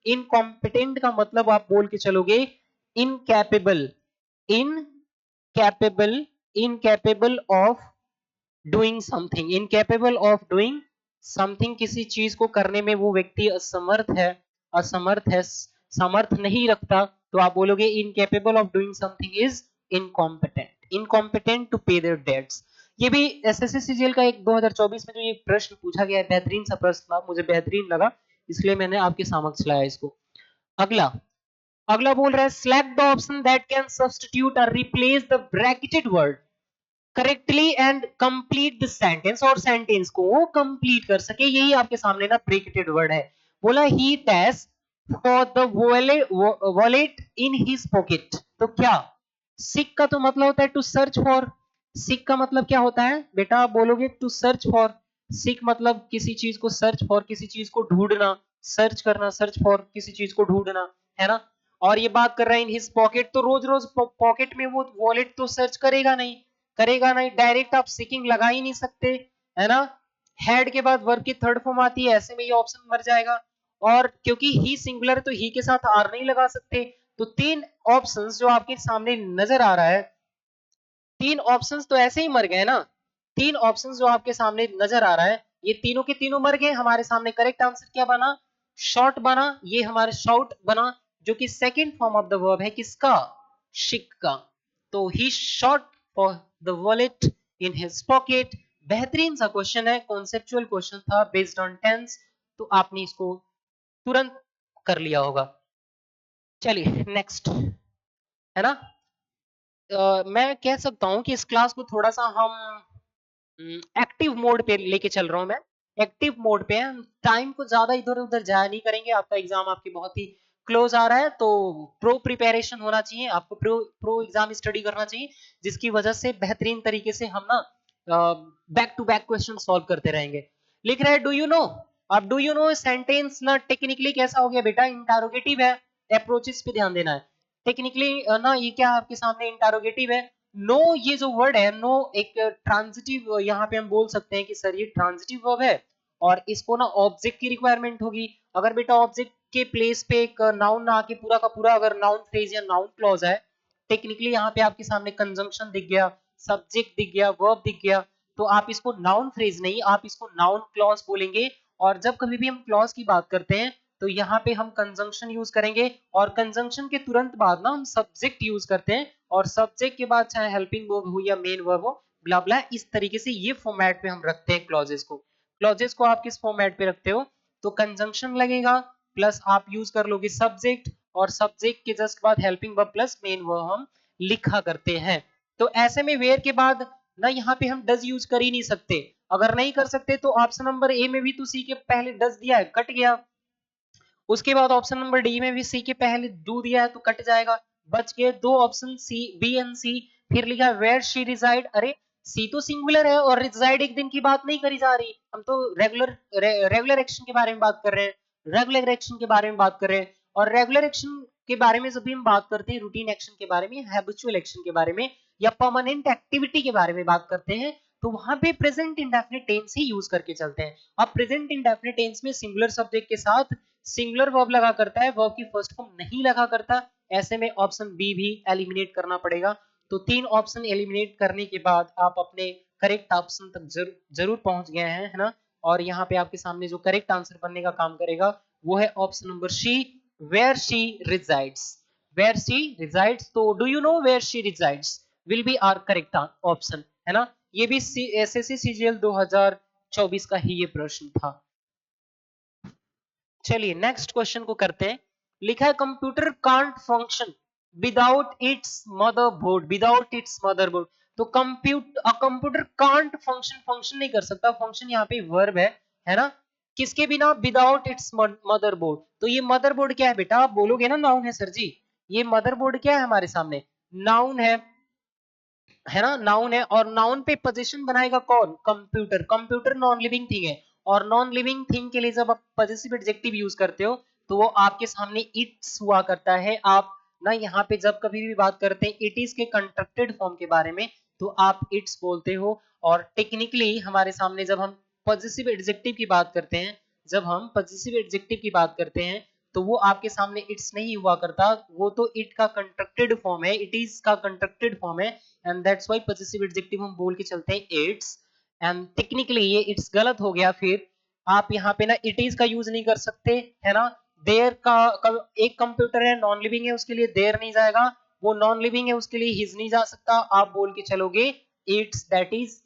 Speaker 1: इनकॉम्पिटेंट का मतलब आप बोल के चलोगे incapable, incapable, incapable of doing something, incapable of doing something, किसी चीज को करने में वो व्यक्ति असमर्थ है, असमर्थ है, समर्थ नहीं रखता, तो आप बोलोगे incapable of doing something is incompetent, incompetent to pay their debts. ये भी एसएससी सीजीएल का एक 2024 में जो ये प्रश्न पूछा गया है, बेहतरीन सा प्रश्न था, मुझे बेहतरीन लगा, इसलिए मैंने आपके समक्ष लाया इसको। अगला, अगला बोल रहा है select the option that can substitute और replace the bracketed word correctly and complete the sentence, और सेंटेंस को कंप्लीट कर सके, यही आपके सामने ना ब्रैकेटेड वर्ड है। बोला he test for the wallet in his pocket, तो क्या सिक का तो मतलब होता है टू सर्च फॉर, सिक का मतलब क्या होता है बेटा, आप बोलोगे टू सर्च फॉर, सिक मतलब किसी चीज को सर्च फॉर, किसी चीज को ढूंढना, सर्च करना, सर्च फॉर किसी चीज को ढूंढना, है ना। और ये बात कर रहा है इन हिज पॉकेट, तो रोज रोज पॉकेट में वो वॉलेट तो सर्च करेगा नहीं, करेगा नहीं, डायरेक्ट आप सीकिंग लगा ही नहीं सकते, है ना। हेड के बाद वर्ब की थर्ड फॉर्म आती है, ऐसे में ये ऑप्शन मर जाएगा। और क्योंकि ही सिंगुलर तो ही के साथ आर नहीं लगा सकते, तो तीन ऑप्शंस जो आपके सामने नजर आ रहा है, तीन ऑप्शंस तो ऐसे ही मर गए ना, तीन ऑप्शंस जो आपके सामने नजर आ रहा है ये तीनों के तीनों मर गए। हमारे सामने करेक्ट आंसर क्या बना, शॉर्ट बना, ये हमारे शॉर्ट बना, जो कि second form of the verb है किसका, शिक का। तो he sought for the wallet in his pocket. बेहतरीन सा क्वेश्चन है, कॉन्सेप्चुअल क्वेश्चन था बेस्ड ऑन टेंस, तो आपने इसको तुरंत कर लिया होगा। चलिए नेक्स्ट, है ना। मैं कह सकता हूं कि इस क्लास को थोड़ा सा हम एक्टिव मोड पे लेके चल रहा हूं मैं, एक्टिव मोड पे है, टाइम को ज्यादा इधर उधर जाया नहीं करेंगे। आपका एग्जाम आपके बहुत ही क्लोज आ रहा है, तो प्रो प्रिपरेशन होना चाहिए आपको, प्रो एग्जाम स्टडी करना चाहिए, जिसकी वजह से बेहतरीन तरीके से हम ना back to back question solve करते रहेंगे। लिख रहे हैं डू यू नो, अब डू यू नो सेंटेंस ना टेक्निकली कैसा हो गया बेटा, इंटारोगेटिव है, अप्रोचेस पे ध्यान देना है। टेक्निकली ना ये क्या आपके सामने इंटारोगेटिव है। नो, ये जो वर्ड है नो एक ट्रांजिटिव, यहाँ पे हम बोल सकते हैं कि सर ये ट्रांजिटिव वर्ब है, और इसको ना ऑब्जेक्ट की रिक्वायरमेंट होगी। अगर बेटा ऑब्जेक्ट के प्लेस पे एक नाउन ना आके पूरा का पूरा अगर नाउन फ्रेज या नाउन क्लॉज है, टेक्निकली यहाँ पे आपके सामने कंजंक्शन दिख गया, सब्जेक्ट दिख गया, वर्ब दिख गया, तो आप इसको नाउन फ्रेज नहीं, आप इसको नाउन क्लॉज बोलेंगे। और जब कभी भी हम क्लॉज की बात करते हैं तो यहाँ पे हम कंजंक्शन यूज करेंगे, और कंजंक्शन के तुरंत बाद ना हम सब्जेक्ट यूज करते हैं, और सब्जेक्ट के बाद चाहे हेल्पिंग वर्ब हो या मेन वर्ब हो, ब्ला ब्ला, इस तरीके से ये फॉर्मेट पे हम रखते हैं क्लॉजेस को। क्लॉजेस को आप किस फॉर्मेट पे रखते हो, तो कंजंक्शन लगेगा, प्लस आप यूज कर लोगे सब्जेक्ट, और सब्जेक्ट के जस्ट बाद helping verb plus main verb हम लिखा करते हैं। तो ऐसे में वेयर के बाद ना यहाँ पे हम डज यूज कर ही नहीं सकते। अगर नहीं कर सकते तो ऑप्शन नंबर ए में भी तो सी के पहले डज दिया है, कट गया। उसके बाद ऑप्शन नंबर डी में भी सी के पहले डू दिया है तो कट जाएगा, बच गए दो ऑप्शन सी, बी एंड सी। फिर लिखा वेयर शी रिजाइड, अरे सी तो सिंगुलर है और रिजाइड एक दिन की बात नहीं करी जा रही, हम तो रेगुलर एक्शन के बारे में बात कर रहे हैं, रेगुलर एक्शन के बारे में बात कर रहे हैं। और रेगुलर एक्शन के बारे में जब भी हम बात करते हैं, रूटीन एक्शन के बारे में, हैबिचुअल एक्शन के बारे में, या परमानेंट एक्टिविटी के बारे में बात करते हैं, तो वहां पे प्रेजेंट इंडेफिनिट टेंस ही यूज करके चलते हैं। अब प्रेजेंट इंडेफिनिट टेंस में सिंगुलर सब्जेक्ट के साथ सिंगुलर वर्ब लगा करता है, वर्ब की फर्स्ट फॉर्म नहीं लगा करता। ऐसे में ऑप्शन बी भी एलिमिनेट करना पड़ेगा। तो तीन ऑप्शन एलिमिनेट करने के बाद आप अपने करेक्ट ऑप्शन तक जरूर पहुंच गए हैं, है ना। और यहाँ पे आपके सामने जो करेक्ट आंसर बनने का काम करेगा वो है option number C, where she resides, where she resides. तो do you know where she resides will be our correct option, है ना। ये भी एसएससी सीजीएल 2024 का ही ये प्रश्न था। चलिए नेक्स्ट क्वेश्चन को करते हैं। लिखा है computer can't function without its motherboard, without its motherboard. तो कंप्यूटर कांट फंक्शन नहीं कर सकता, फंक्शन यहाँ पे वर्ब है ना, किसके बिना, विदाउट इट्स मदरबोर्ड। तो ये मदरबोर्ड क्या है बेटा, आप बोलोगे ना नाउन है सर जी, ये मदरबोर्ड क्या है हमारे सामने, नाउन है ना, नाउन है। और नाउन पे पोजीशन बनाएगा कौन, computer. Computer non living thing है, और नॉन लिविंग थिंग के लिए जब आप पॉजिटिव एडजेक्टिव यूज करते हो तो वो आपके सामने इट्स हुआ करता है। आप ना यहाँ पे जब कभी भी बात करते हैं इट इज के कंस्ट्रक्टेड फॉर्म के बारे में तो आप इट्स बोलते हो। और टेक्निकली हमारे सामने जब हम पॉजिटिव एडजेक्टिव की बात करते हैं, जब हम पॉजिटिव एडजेक्टिव की बात करते हैं तो वो आपके सामने इट्स नहीं हुआ करता, वो तो इट का कंस्ट्रक्टेड फॉर्म है, इट इज का कंस्ट्रक्टेड फॉर्म है। And that's why positive adjective हम बोल के चलते हैं इट्स। एंड टेक्निकली ये इट्स गलत हो गया, फिर आप यहाँ पे ना इट इज का यूज नहीं कर सकते, है ना। देयर एक कंप्यूटर है नॉन लिविंग है, उसके लिए देयर नहीं जाएगा, वो नॉन लिविंग है उसके लिए हिज नहीं जा सकता, आप बोल के चलोगे इट्स। दैट इज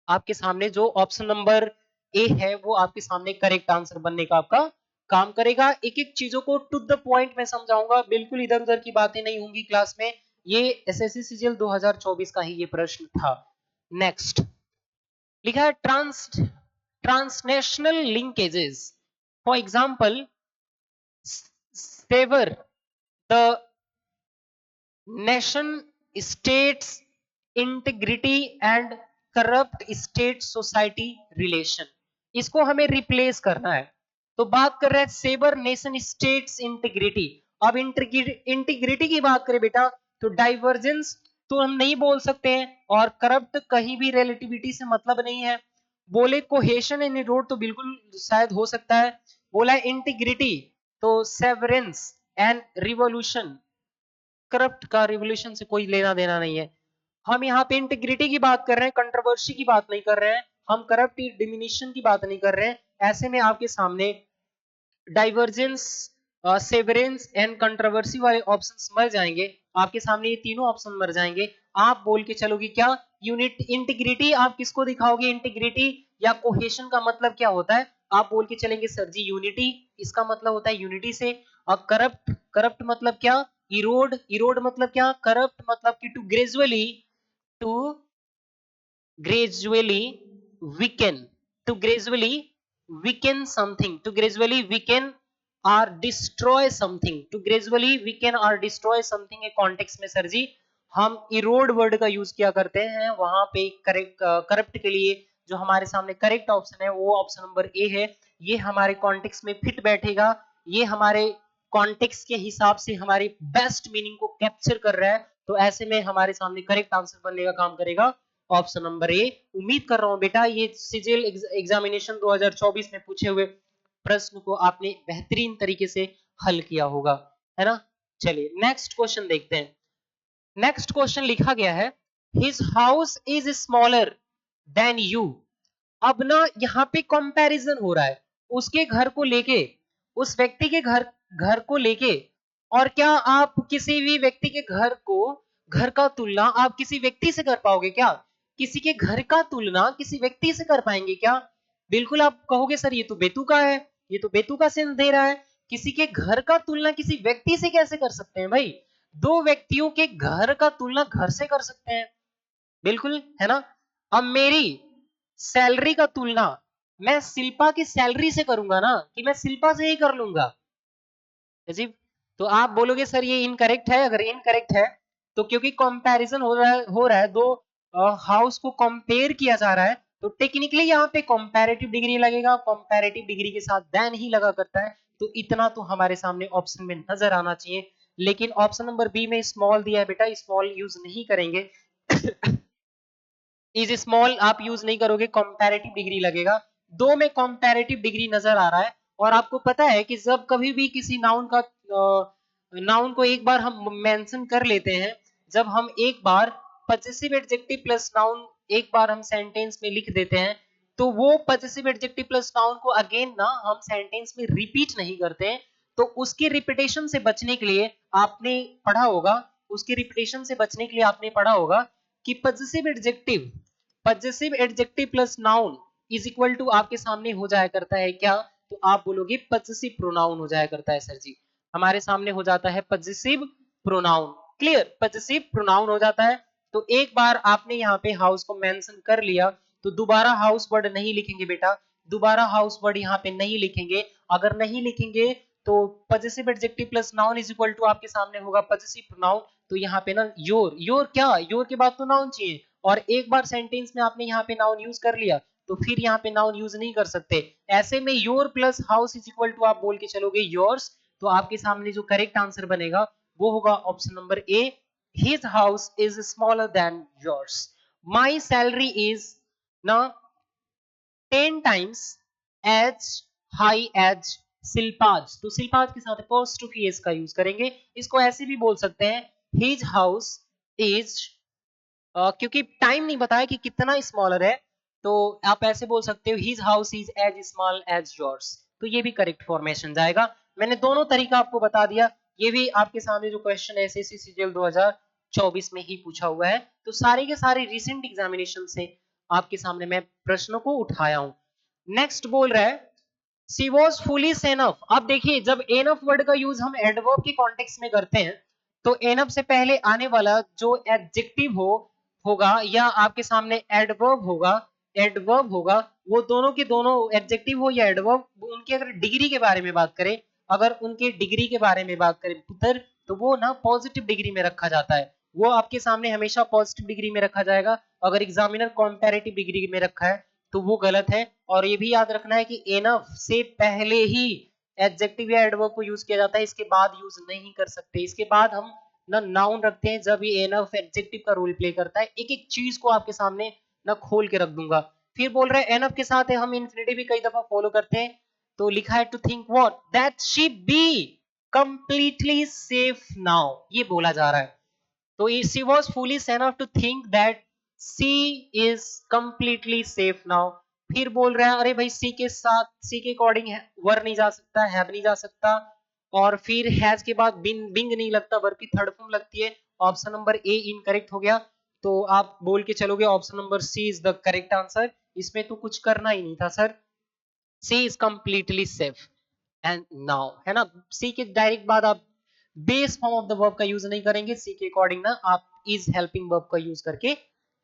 Speaker 1: आपके सामने जो ऑप्शन नंबर ए है वो आपके सामने करेक्ट आंसर बनने का आपका काम करेगा। एक एक चीजों को टू द पॉइंट में समझाऊंगा, बिल्कुल इधर उधर की बातें नहीं होंगी क्लास में। ये एसएससी सीजीएल 2024 का ही ये प्रश्न था। नेक्स्ट लिखा है transnational linkages, for example sever the nation states integrity and corrupt state society relation, इसको हमें रिप्लेस करना है। तो बात कर रहे हैं सेवर नेशन स्टेट्स इंटीग्रिटी। अब इंटीग्रिटी की बात करें बेटा तो डाइवर्जेंस तो हम नहीं बोल सकते हैं, और करप्ट कहीं भी रिलेटिविटी से मतलब नहीं है। बोले कोहेशन इन रोड तो बिल्कुल शायद हो सकता है। बोला इंटीग्रिटी तो सेवरेंस एंड रिवोल्यूशन, करप्ट का रिवोल्यूशन से कोई लेना देना नहीं है। हम यहाँ पे इंटीग्रिटी की बात कर रहे हैं, कंट्रोवर्सी की बात नहीं कर रहे हैं, हम करप्ट डिमिनिशन की बात नहीं कर रहे हैं। ऐसे में आपके सामने डाइवर्जेंस, सेवरेंस एंड कंट्रोवर्सी वाले ऑप्शंस मर जाएंगे, आपके सामने ये तीनों ऑप्शन मर जाएंगे। आप बोल के चलोगे क्या, यूनिट इंटीग्रिटी। आप किसको दिखाओगे इंटीग्रिटी या कोहेशन का मतलब क्या होता है, आप बोल के चलेंगे सर जी यूनिटी, इसका मतलब होता है यूनिटी से। और करप्ट, करप्ट मतलब क्या, इरोड, इरोड मतलब क्या, करप्ट मतलब कि to gradually weaken, to gradually weaken something, to gradually weaken or destroy something, to gradually weaken or destroy something के कॉन्टेक्स्ट में सर जी हम इरोड वर्ड का यूज किया करते हैं। वहां पे करेक्ट करप्ट के लिए जो हमारे सामने करेक्ट ऑप्शन है वो ऑप्शन नंबर ए है, ये हमारे कॉन्टेक्स्ट में फिट बैठेगा, ये हमारे कॉन्टेक्स्ट के हिसाब से हमारी बेस्ट मीनिंग को कैप्चर कर रहा है। तो ऐसे में हमारे सामने करेक्ट आंसर बनने का काम करेगा ऑप्शन नंबर ए। उम्मीद कर रहा हूं बेटा ये सीजीएल एग्जामिनेशन 2024 में पूछे हुए प्रश्न को आपने बेहतरीन तरीके से हल किया होगा, है ना। चलिए नेक्स्ट क्वेश्चन देखते हैं। नेक्स्ट क्वेश्चन लिखा गया है his house is smaller than you. अब ना यहाँ पे कंपैरिजन हो रहा है उसके घर को लेके, उस व्यक्ति के घर घर को लेके। और क्या आप किसी भी व्यक्ति के घर को, घर का तुलना आप किसी व्यक्ति से कर पाओगे क्या, किसी के घर का तुलना किसी व्यक्ति से कर पाएंगे क्या। बिल्कुल आप कहोगे सर ये तो बेतुका है, ये तो बेतुका सेंस दे रहा है, किसी के घर का तुलना किसी व्यक्ति से कैसे कर सकते हैं भाई, दो व्यक्तियों के घर का तुलना घर से कर सकते हैं, बिल्कुल, है ना। अब मेरी सैलरी का तुलना मैं शिल्पा की सैलरी से करूंगा ना, कि मैं शिल्पा से ही कर लूंगा अजीब। तो आप बोलोगे सर ये इनकरेक्ट है, अगर इनकरेक्ट है तो क्योंकि कंपैरिजन हो रहा है दो हाउस को कंपेयर किया जा रहा है, तो टेक्निकली यहाँ पे कंपैरेटिव डिग्री लगेगा, कंपैरेटिव डिग्री के साथ देन ही लगा करता है। तो इतना तो हमारे सामने ऑप्शन में नजर आना चाहिए, लेकिन ऑप्शन नंबर बी में स्मॉल दिया है बेटा, स्मॉल यूज नहीं करेंगे इज स्मॉल आप यूज नहीं करोगे, कंपैरेटिव डिग्री लगेगा। दो में कंपैरेटिव डिग्री नजर आ रहा है। और आपको पता है कि जब कभी भी किसी नाउन का नाउन को एक बार हम मेंशन कर लेते हैं, जब हम एक बार पजेसिव एडजेक्टिव प्लस नाउन एक बार हम सेंटेंस में लिख देते हैं, तो वो पजेसिव एडजेक्टिव प्लस नाउन को अगेन ना हम सेंटेंस में रिपीट नहीं करते हैं। तो उसकी रिपीटेशन से बचने के लिए आपने पढ़ा होगा, उसकी रिपीटेशन से बचने के लिए आपने पढ़ा होगा कि possessive adjective plus noun is equal to आपके सामने हो जाया करता है क्या, तो आप बोलोगे पजेसिव प्रोनाउन हो जाया करता है सर जी। हमारे सामने हो जाता है possessive pronoun. Clear, possessive pronoun हो जाता है। तो एक बार आपने यहाँ पे हाउस को मेंशन कर लिया तो दोबारा हाउस वर्ड नहीं लिखेंगे बेटा, दोबारा हाउस वर्ड यहाँ पे नहीं लिखेंगे। अगर नहीं लिखेंगे तो possessive adjective plus noun is equal to आपके सामने होगा पजेसिव प्रोनाउन। तो यहाँ पे ना योर, योर क्या, योर के बाद तो नाउन चाहिए, और एक बार सेंटेंस में आपने यहाँ पे नाउन यूज कर लिया तो फिर यहाँ पे नाउन यूज नहीं कर सकते। ऐसे में your plus house is equal to आप बोल के चलोगे योर्स। तो आपके सामने जो करेक्ट आंसर बनेगा वो होगा option number A, his house is smaller than yours. My salary is ना 10 times as high as Shilpa's. तो शिल्पाज के साथ apostrophe s का यूज करेंगे। इसको ऐसे भी बोल सकते हैं his house is, क्योंकि टाइम नहीं बताया कि कितना स्मॉलर है तो आप ऐसे बोल सकते हो his house is as small as yours। तो ये भी करेक्ट फॉर्मेशन जाएगा। मैंने दोनों तरीका आपको बता दिया। ये भी आपके सामने जो क्वेश्चन है एसएससी सीजीएल 2024 में ही पूछा हुआ है। तो सारे के सारे रिसेंट एग्जामिनेशन से आपके सामने मैं प्रश्नों को उठाया हूं। नेक्स्ट बोल रहा है शी वॉज फुलिश एनफ। अब देखिए जब एनफ वर्ड का यूज हम एडवर्ब के कॉन्टेक्स्ट में करते हैं तो एनफ से पहले आने वाला जो एडजेक्टिव होगा या आपके सामने एडवर्ब होगा, एडवर्ब होगा, वो दोनों के दोनों एडजेक्टिव हो या एडवर्ब, उनकी अगर डिग्री के बारे में बात करें, अगर उनके डिग्री के बारे में बात करें पुत्र, तो वो ना पॉजिटिव डिग्री में रखा जाता है। वो आपके सामने हमेशा पॉजिटिव डिग्री में रखा जाएगा। अगर एग्जामिनर कंपैरेटिव डिग्री में रखा है तो वो गलत है। और ये भी याद रखना है कि एनफ से पहले ही एडजेक्टिव या एडवर्ब को यूज किया जाता है, इसके बाद यूज नहीं कर सकते। इसके बाद हम ना नाउन रखते हैं जब ये एनफ एडजेक्टिव का रोल प्ले करता है। एक एक चीज को आपके सामने ना खोल के रख दूंगा। फिर बोल रहे हैं एनफ के साथ है हम इंफिनिटिव भी कई दफा फॉलो करते हैं। तो लिखा है to think what that she be completely safe now, ये बोला जा रहा है। तो she was foolish enough to think that she is completely safe now। फिर बोल रहा है अरे भाई सी के साथ, सी के अकॉर्डिंग वर नहीं जा सकता, हैव नहीं जा सकता, और फिर हैज के बाद बिंग नहीं लगता बल्कि थर्ड फॉर्म लगती है। ऑप्शन नंबर ए इनकरेक्ट हो गया। तो आप बोल के चलोगे option number C is the correct answer. इसमें तो कुछ करना ही नहीं था sir, C is completely safe and now, है ना। सी के डायरेक्ट बाद आप base form of the verb का यूज नहीं करेंगे, सी के अकॉर्डिंग ना आप इज हेल्पिंग वर्ब का यूज करके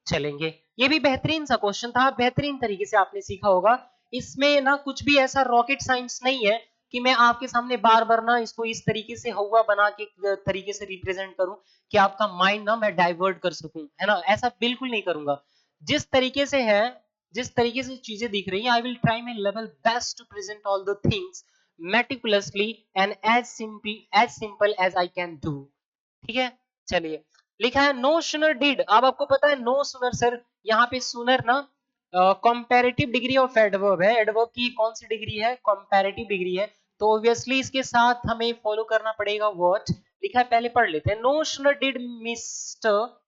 Speaker 1: चलेंगे। ये भी बेहतरीन सा क्वेश्चन था, बेहतरीन तरीके से आपने सीखा होगा। इसमें ना कुछ भी ऐसा रॉकेट साइंस नहीं है कि मैं आपके सामने बार बार ना इसको इस तरीके से हुआ बना के तरीके से रिप्रेजेंट करूं कि आपका माइंड ना मैं डाइवर्ट कर सकूं, है ना। ऐसा बिल्कुल नहीं करूंगा। जिस तरीके से है, जिस तरीके से चीजें दिख रही हैं, I will try my level best to present all the things meticulously and as simple as I can do। ठीक है, चलिए। लिखा है नो सुनर डिड। अब आपको पता है नो सुनर सर, यहाँ पे सुनर ना कंपैरेटिव डिग्री ऑफ एडवर्ब है। एडवर्ब की कौन सी डिग्री है, कंपैरेटिव डिग्री है। तो ऑब्वियसली इसके साथ हमें फॉलो करना पड़ेगा व्हाट। लिखा है पहले पढ़ लेते हैं। No sooner did mister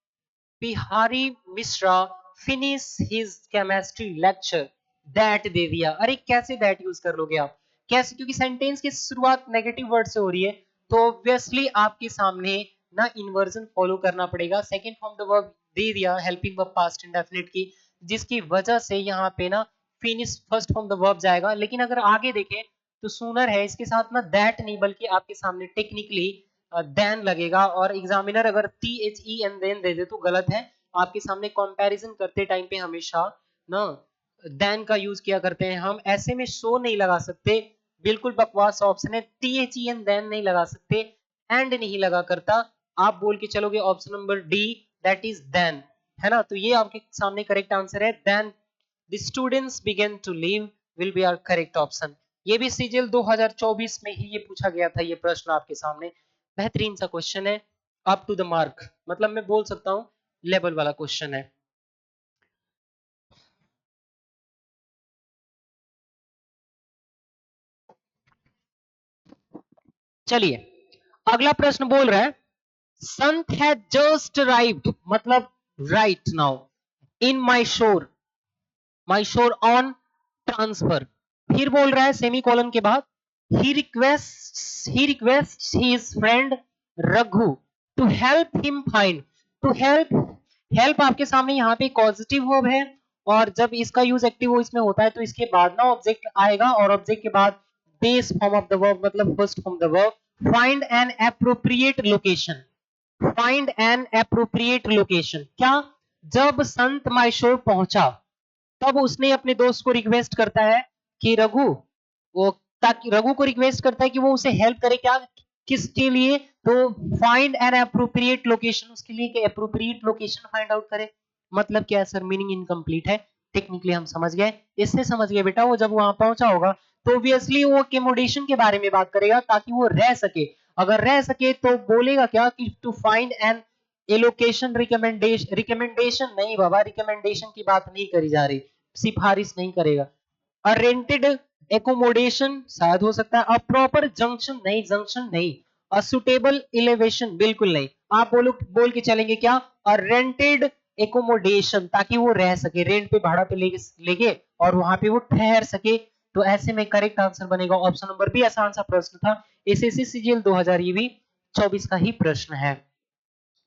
Speaker 1: Bihari Mishra finish his chemistry lecture that दे दिया। अरे कैसे दैट यूज कर लोगे आप, कैसे, क्योंकि सेंटेंस की शुरुआत नेगेटिव वर्ड से हो रही है तो ऑब्वियसली आपके सामने ना इन्वर्जन फॉलो करना पड़ेगा। सेकंड फॉर्म द वर्ब दे दिया, हेल्पिंग वर्ब पास्ट इंडेफिनिट की, जिसकी वजह से यहाँ पे ना finish first form the verb जाएगा। लेकिन अगर आगे देखें तो सूनर है, इसके साथ ना दैट नहीं बल्कि आपके सामने टेक्निकली देन लगेगा। और एग्जामिनर अगर T H E N then दे दे तो गलत है। आपके सामने कंपैरिजन करते टाइम पे हमेशा ना देन का यूज किया करते हैं हम, ऐसे में शो नहीं लगा सकते, बिल्कुल बकवास ऑप्शन है। T H E N then नहीं लगा सकते, एंड नहीं लगा करता। आप बोल के चलोगे option number D that is then, है ना। तो ये आपके सामने करेक्ट आंसर है। Then the students began to leave will be our correct option. ये भी सीजीएल 2024 में ही ये पूछा गया था, ये प्रश्न आपके सामने बेहतरीन सा क्वेश्चन है, अप टू द मार्क, मतलब मैं बोल सकता हूं लेवल वाला क्वेश्चन है। चलिए अगला प्रश्न बोल रहा है संत हैज जस्ट अराइव्ड, मतलब राइट नाउ इन माई शोर ऑन ट्रांसफर। फिर बोल रहा है सेमी कॉलन के बाद ही request his friend Raghu to help him find. To help, help आपके सामने यहाँ पे पॉजिटिव वर्ब है, और जब इसका यूज एक्टिव वॉइस में होता है तो इसके बाद ना ऑब्जेक्ट आएगा, और ऑब्जेक्ट के बाद base form of the verb मतलब first form the verb, find an appropriate location, find an appropriate location, क्या जब संत माइशोर पहुंचा तब उसने अपने दोस्त को रिक्वेस्ट करता है कि रघु, वो ताकि रघु को रिक्वेस्ट करता है कि वो उसे हेल्प करे, क्या किसके लिए, तो फाइंड एन एप्रोप्रिएट लोकेशन, उसके लिए कि एप्रोप्रिएट लोकेशन फाइंड आउट करे। मतलब क्या है सर, मीनिंग इनकम्प्लीट है, टेक्निकली हम समझ गए, इससे समझ गए बेटा, वो जब वहां पहुंचा होगा तो ऑब्वियसली वो अकोमोडेशन के बारे में बात करेगा ताकि वो रह सके, अगर रह सके तो बोलेगा क्या कि to find an allocation, recommendation, recommendation नहीं बाबा, रिकमेंडेशन की बात नहीं करी जा रही, सिफारिश नहीं करेगा। अ रेंटेड एकोमोडेशन शायद हो सकता है, अ प्रॉपर जंक्शन नहीं, जंक्शन नहीं, अ सुटेबल इलेवेशन बिल्कुल नहीं, आप बोल के चलेंगे क्या, अ रेंटेड एकोमोडेशन, ताकि वो रह सके, रेंट पे भाड़ा पे लेके और वहां पे वो ठहर सके। तो ऐसे में करेक्ट आंसर बनेगा ऑप्शन नंबर बी, आसान सा प्रश्न था, एसएससी सीजीएल 2024 का ही प्रश्न है।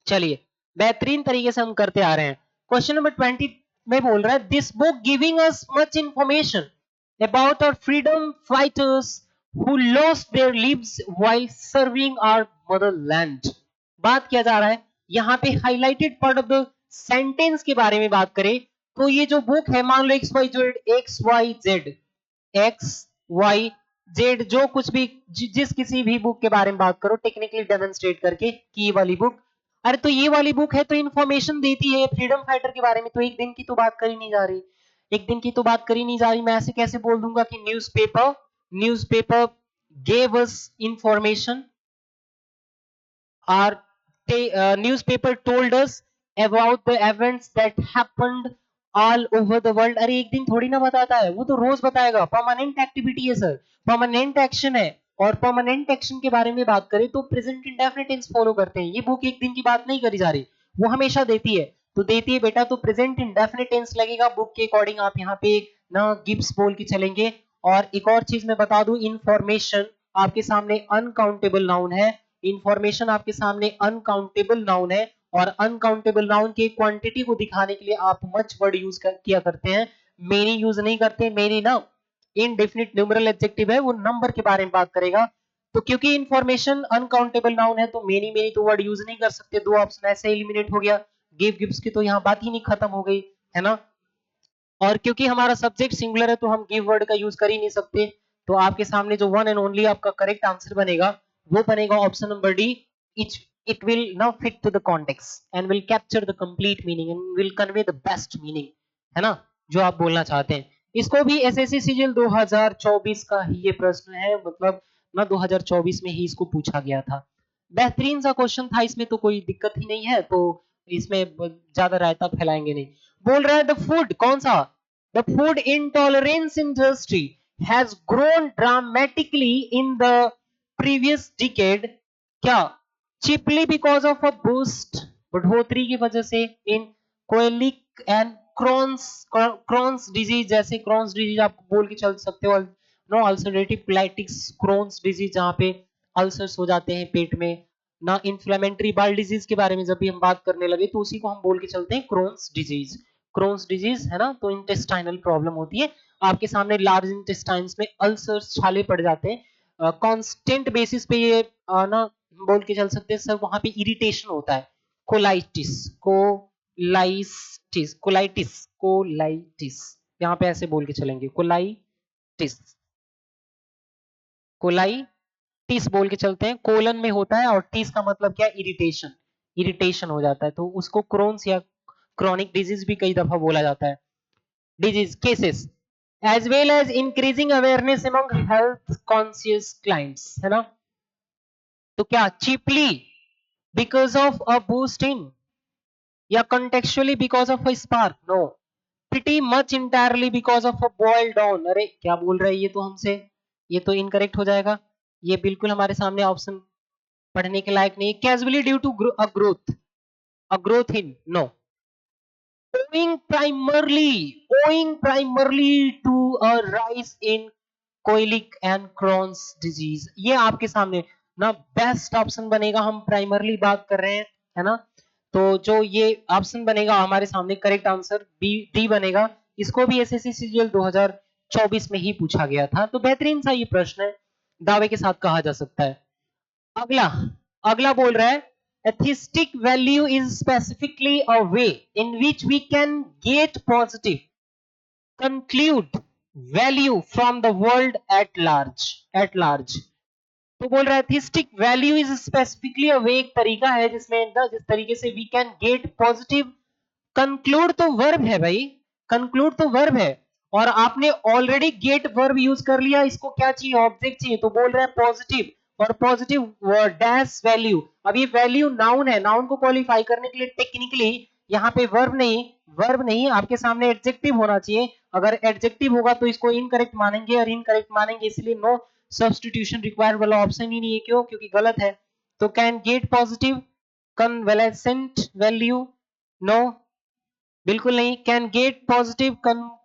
Speaker 1: चलिए बेहतरीन तरीके से हम करते आ रहे हैं। क्वेश्चन नंबर 20 में बोल रहा है, this book giving us much information about our freedom fighters who lost their lives while serving our motherland. बात किया जा रहा है यहाँ पे highlighted part of the sentence के बारे में बात करें तो ये जो बुक है, मान लो एक्स वाई जेड जो कुछ भी जिस किसी भी बुक के बारे में बात करो टेक्निकली डेमोन्स्ट्रेट करके कि ये वाली बुक, अरे तो ये वाली बुक है तो इंफॉर्मेशन देती है फ्रीडम फाइटर के बारे में, तो एक दिन की तो बात करी नहीं जा रही, एक दिन की तो बात करी नहीं जा रही, मैं ऐसे कैसे बोल दूंगा कि newspaper gave us information or newspaper told us about the events that happened all over the world। अरे एक दिन थोड़ी ना बताता है, वो तो रोज बताएगा, परमानेंट एक्टिविटी है सर, परमानेंट एक्शन है, और परमानेंट एक्शन के बारे में बात करें तो प्रेजेंट इंडेफिनिट टेंस फॉलो करते हैं, ये बुक एक दिन की बात नहीं करी जा रही, वो हमेशा देती है, तो देती है बेटा तो प्रेजेंट इंडेफिनिट टेंस लगेगा बुक के अकॉर्डिंग, आप यहाँ पे ना गिव्स बोल के चलेंगे। और एक और चीज मैं बता दूं, इंफॉर्मेशन आपके सामने अनकाउंटेबल नाउन है, इंफॉर्मेशन आपके सामने अनकाउंटेबल नाउन है, और अनकाउंटेबल नाउन की क्वांटिटी को दिखाने के लिए आप मच वर्ड यूज किया करते हैं, मेनी यूज नहीं करते, मेनी ना इनडेफिनिट न्यूमरल एडजेक्टिव है, वो नंबर के बारे में बात करेगा, तो क्योंकि इंफॉर्मेशन अनकाउंटेबल नाउन है तो मेनी मेनी तो वर्ड यूज नहीं कर सकते, दो ऑप्शन ऐसे एलिमिनेट हो गया, गिव गिव्स की तो यहाँ बात ही नहीं खत्म हो गई है ना, और क्योंकि हमारा सब्जेक्ट सिंगुलर है तो हम गिव वर्ड का यूज कर ही नहीं सकते, तो आपके सामने जो वन एंड ओनली आपका करेक्ट आंसर बनेगा वो बनेगा option number D, it will now fit to the context and will capture the complete meaning and will convey the best meaning, है ना, जो आप बोलना चाहते हैं। इसको भी एसएससी सीजीएल 2024 का ही ये प्रश्न है, मतलब ना 2024 में ही इसको पूछा गया था, बेहतरीन सा क्वेश्चन था, इसमें तो कोई दिक्कत ही नहीं है, तो इसमें ज्यादा रायता फैलाएंगे नहीं। बोल रहा है द फूड, कौन सा, the food intolerance industry has grown dramatically in the previous decade, क्या चिपली बिकॉज ऑफ अ बूस्ट, बढ़ोतरी की वजह से इन कोलिक एंड क्रॉन्स डिजीज, जैसे क्रॉन्स डिजीज आप बोल के चल सकते हो, no ulcerative colitis, Crohn's disease जहाँ पे अल्सर्स हो जाते हैं पेट में ना, इन्फ्लेमेटरी बाउल डिजीज के बारे में जब भी हम बात करने लगे तो उसी को हम बोल के चलते हैं क्रॉन्स डिजीज, क्रॉन्स डिजीज है ना, तो इंटेस्टाइनल प्रॉब्लम होती है, आपके सामने लार्ज इंटेस्टाइन्स में अल्सर्स, छाले पड़ जाते हैं, कांस्टेंट बेसिस पे ये ना बोल के चल सकते हैं सर, वहां पे इरिटेशन होता है, कोलाइटिस, कोलाइटिस यहाँ पे ऐसे बोल के चलेंगे, कोलाइटिस, कोलाइटिस बोल के चलते हैं, कोलन में होता है और टिस का मतलब क्या, इरिटेशन, इरिटेशन हो जाता है, तो उसको क्रोन्स या क्रॉनिक डिजीज भी कई दफा बोला जाता है। Disease cases as well as increasing awareness among health conscious clients, है ना, तो क्या cheaply because of a boost in, या contextually because of a spark, no, pretty much entirely because of a boil down, अरे क्या बोल रहा है ये तो हमसे, ये तो इनकरेक्ट हो जाएगा, ये बिल्कुल हमारे सामने ऑप्शन पढ़ने के लायक नहीं है, casually due to a growth in, no, owing primarily to a rise in coeliac and Crohn's disease, ये आपके सामने ना बेस्ट ऑप्शन बनेगा, हम प्राइमरली बात कर रहे हैं है ना, तो जो ये ऑप्शन बनेगा हमारे सामने करेक्ट आंसर बी डी बनेगा, इसको भी एसएससी सीजीएल 2024 में ही पूछा गया था, तो बेहतरीन सा ये प्रश्न है, दावे के साथ कहा जा सकता है। अगला अगला बोल रहा है aesthetic value is specifically a way in which we can get positive conclude value from the world at large. तो बोल रहा है aesthetic value is specifically a way, एक तरीका है जिसमें जिस तरीके से we can get positive. Conclude तो वर्ब है भाई, कंक्लूड तो वर्ब है और आपने ऑलरेडी गेट वर्ब यूज कर लिया, इसको क्या चाहिए, ऑब्जेक्ट चाहिए, तो बोल रहा है पॉजिटिव और पॉजिटिव डैश वैल्यू। अब ये वैल्यू नाउन है, नाउन को क्वालिफाई करने के लिए टेक्निकली यहाँ पे वर्ब नहीं आपके सामने एडजेक्टिव होना चाहिए। अगर एडजेक्टिव होगा तो इसको इनकरेक्ट मानेंगे और इनकरेक्ट मानेंगे, इसलिए नो सब्स्टिट्यूशन रिक्वायर्ड वाला ऑप्शन ही नहीं है। क्यों? क्योंकि गलत है। तो can get positive convalescent value, no बिल्कुल नहीं। Can get positive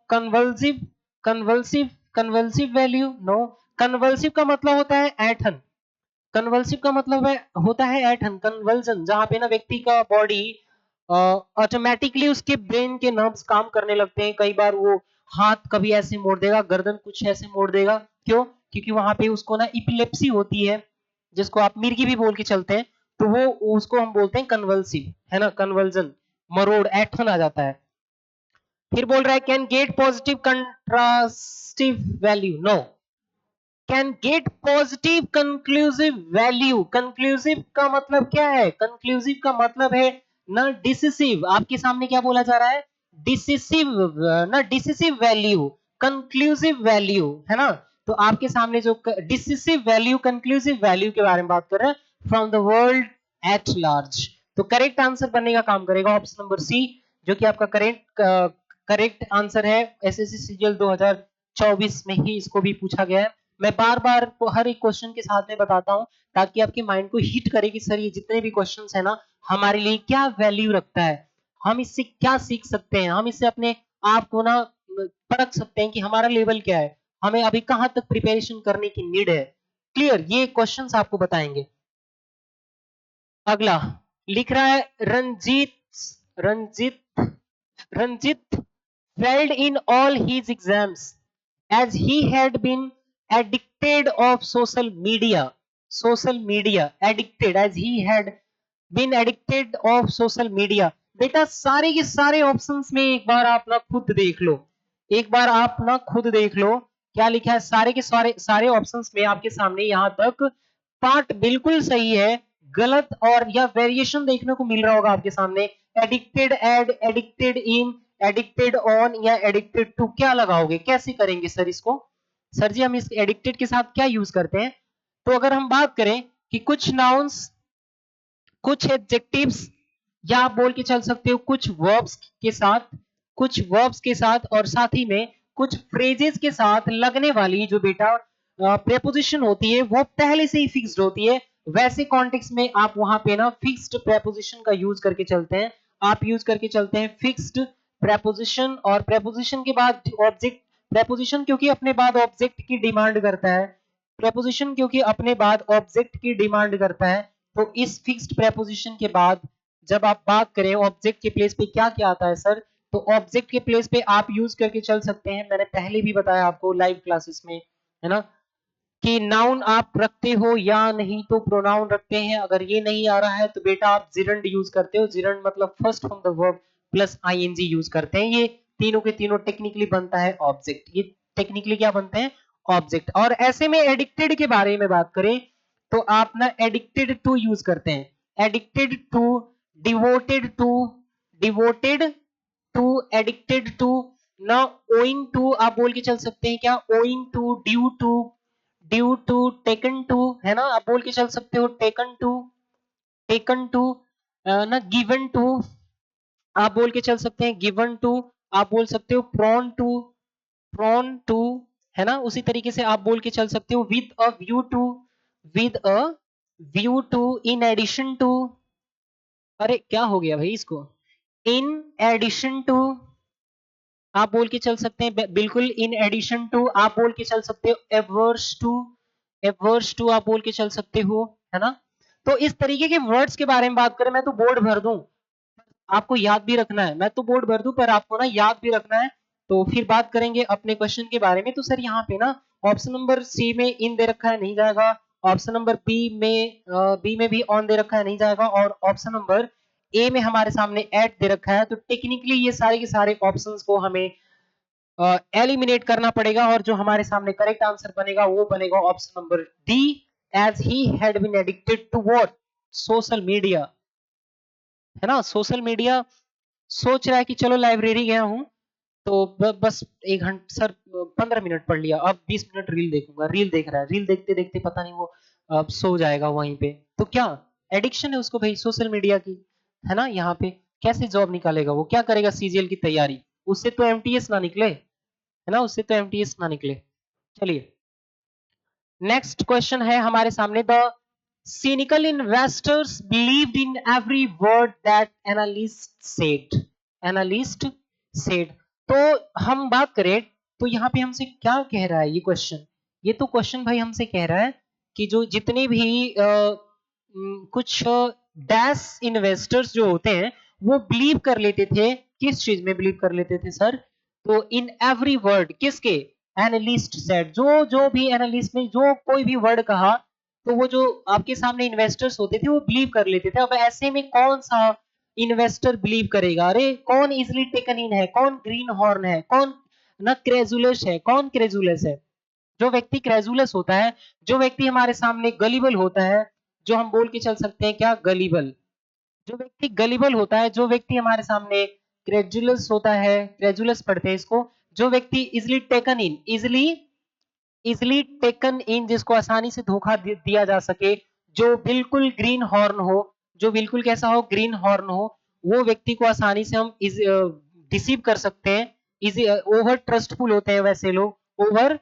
Speaker 1: convulsive convulsive convulsive value, no. Convulsive का मतलब होता है ऐठन, कन्वल्सिव का मतलब होता है ऐठन, कन्वल्जन, जहां पे ना व्यक्ति का बॉडी ऑटोमेटिकली उसके ब्रेन के नर्व्स काम करने लगते हैं। कई बार वो हाथ कभी ऐसे मोड़ देगा, गर्दन कुछ ऐसे मोड़ देगा। क्यों? क्योंकि वहां पे उसको ना इपिलेप्सी होती है, जिसको आप मिर्गी भी बोल के चलते हैं, तो वो उसको हम बोलते हैं कन्वल्सिव, है ना, कन्वल्जन, मरोड़, ऐठन आ जाता है। फिर बोल रहा है can get positive contrastive value, no. Can get positive conclusive value, conclusive का मतलब क्या है? कंक्लूसिव का मतलब है ना डिसिसिव। आपके सामने क्या बोला जा रहा है? डिसिसिव, ना डिसिसिव वैल्यू, कंक्लूसिव वैल्यू, है ना। तो आपके सामने जो डिसिसिव वैल्यू, कंक्लूसिव वैल्यू के बारे में बात कर रहे हैं from the world at large. तो करेक्ट आंसर बनने का काम करेगा ऑप्शन नंबर सी, जो कि आपका करेक्ट आंसर है। एसएससी सीजीएल 2024 में ही इसको भी पूछा गया है। मैं बार बार हर एक क्वेश्चन के साथ में बताता हूं ताकि आपके माइंड को हिट करे कि सर ये जितने भी क्वेश्चंस है ना हमारे लिए क्या वैल्यू रखता है, हम इससे क्या सीख सकते हैं, हम इससे अपने आप को ना परख सकते हैं कि हमारा लेवल क्या है, हमें अभी कहां तक प्रिपरेशन करने की नीड है। क्लियर? ये क्वेश्चंस आपको बताएंगे। अगला लिख रहा है Ranjit Ranjit failed in all his exams as he had been addicted of social media addicted as he had been addicted of social media। बेटा सारे के सारे ऑप्शंस में एक बार आप ना खुद देख लो, एक बार आप ना खुद देख लो क्या लिखा है। सारे के सारे सारे ऑप्शंस में आपके सामने यहां तक पार्ट बिल्कुल सही है, गलत और या वेरिएशन देखने को मिल रहा होगा आपके सामने। Addicted at, addicted in, addicted on या एडिक्टेड टू, क्या लगाओगे, कैसे करेंगे सर इसको? सर जी हम इस एडिक्टेड के साथ क्या यूज करते हैं? तो अगर हम बात करें कि कुछ नाउन्स, कुछ एडजेक्टिव्स, या आप बोल के चल सकते हो कुछ वर्ब्स के साथ, कुछ वर्ब्स के साथ और साथ ही में कुछ फ्रेजेस के साथ लगने वाली जो बेटा प्रेपोजिशन होती है वो पहले से ही फिक्स्ड होती है। वैसे कॉन्टेक्स्ट में आप वहां पे ना फिक्स्ड प्रेपोजिशन का यूज करके चलते हैं, आप यूज करके चलते हैं फिक्स्ड प्रेपोजिशन। और प्रेपोजिशन के बाद ऑब्जेक्ट, प्रेपोजिशन क्योंकि अपने बाद ऑब्जेक्ट की डिमांड करता है, प्रेपोजिशन क्योंकि अपने बाद ऑब्जेक्ट की डिमांड करता है, तो इस फिक्स्ड प्रेपोजिशन के बाद जब आप बात करें ऑब्जेक्ट के प्लेस पे क्या क्या आता है सर, तो ऑब्जेक्ट के प्लेस पे आप यूज करके चल सकते हैं, मैंने पहले भी बताया आपको लाइव क्लासेस में, है ना, कि नाउन आप रखते हो या नहीं तो प्रोनाउन रखते हैं। अगर ये नहीं आ रहा है तो बेटा आप जिरंड यूज करते हो, जिरंड मतलब first from the verb plus ING use करते हैं। ये तीनों के तीनों टेक्निकली बनता है ऑब्जेक्ट, ये टेक्निकली क्या बनते हैं, ऑब्जेक्ट। और ऐसे में एडिक्टेड के बारे में बात करें तो आप ना एडिक्टेड टू यूज करते हैं, addicted to, devoted to, devoted to, addicted to, ना ओइंग टू आप बोल के चल सकते हैं क्या, owing to, due to, due to, taken to, है ना, आप बोल के चल सकते हो टेकन टू, टेकन टू, ना गिवन टू आप बोल के चल सकते हैं, गिवन टू आप बोल सकते हो, प्रॉन टू, प्रॉन टू, है ना। उसी तरीके से आप बोल के चल सकते हो with a view to, with a view to, in addition to, अरे क्या हो गया भाई इसको, इन एडिशन टू आप बोल के चल सकते हैं, बिल्कुल इन एडिशन टू आप बोल के चल सकते हो, एवर्स टू, एवर्स टू आप बोल के चल सकते हो, है ना। तो इस तरीके के वर्ड्स के बारे में बात करें, मैं तो बोर्ड भर दूं, आपको याद भी रखना है, मैं तो बोर्ड भर दूं पर आपको ना याद भी रखना है तो फिर बात करेंगे अपने क्वेश्चन के बारे में। तो सर यहाँ पे ना ऑप्शन नंबर सी में इन दे रखा है, नहीं जाएगा। ऑप्शन नंबर बी में भी ऑन दे रखा है, नहीं जाएगा। और ऑप्शन नंबर ए में हमारे सामने एट दे रखा है। तो टेक्निकली ये सारे के सारे ऑप्शंस को हमें एलिमिनेट करना पड़ेगा और जो हमारे सामने करेक्ट आंसर बनेगा वो बनेगा option number D, as he had been addicted to what, social media, है ना। सोशल मीडिया सोच रहा है कि चलो लाइब्रेरी गया हूं तो बस 1 घंटा सर 15 मिनट पढ़ लिया, अब 20 मिनट रील देखूंगा। रील देख रहा है, रील देखते देखते पता नहीं वो अब सो जाएगा वहीं पे। तो क्या एडिक्शन है उसको भाई सोशल मीडिया की, है ना। यहाँ पे कैसे जॉब निकालेगा वो, क्या करेगा सीजीएल की तैयारी, उससे तो एमटीएस ना निकले, है ना, उससे तो एमटीएस ना निकले। चलिए नेक्स्ट क्वेश्चन है हमारे सामने। The cynical investors believed in every word that analyst said। तो हम बात करें तो यहाँ पे हमसे क्या कह रहा है ये क्वेश्चन, ये तो क्वेश्चन भाई हमसे कह रहा है कि जो जितने भी कुछ डैश इन्वेस्टर्स जो होते हैं वो बिलीव कर लेते थे, किस चीज में बिलीव कर लेते थे सर, तो इन एवरी वर्ड किसके, एनालिस्ट सेड, जो जो भी एनालिस्ट ने जो कोई भी वर्ड कहा तो वो जो आपके सामने इन्वेस्टर्स होते थे वो बिलीव कर लेते थे। अब ऐसे में कौन सा इन्वेस्टर बिलीव करेगा, अरे कौन इजिली टेकन इन है, कौन ग्रीन हॉर्न है, कौन ना क्रेजुलस है, कौन क्रेजुलस है। जो व्यक्ति क्रेजुलस होता है, जो व्यक्ति हमारे सामने गलिबल होता है, जो हम बोल के चल सकते हैं क्या, गलिबल, जो व्यक्ति गलिबल होता है, जो व्यक्ति हमारे सामने क्रेजुलस होता है, क्रेजुलस पढ़ते हैं इसको, जो व्यक्ति easily taken in, easily taken in, जिसको आसानी से धोखा दिया जा सके, जो बिल्कुल ग्रीन हॉर्न हो, जो बिल्कुल कैसा हो, ग्रीन हॉर्न हो, वो व्यक्ति को आसानी से हम डिसीव कर सकते हैं। ओवर ट्रस्टफुल होते हैं वैसे लोग, ओवर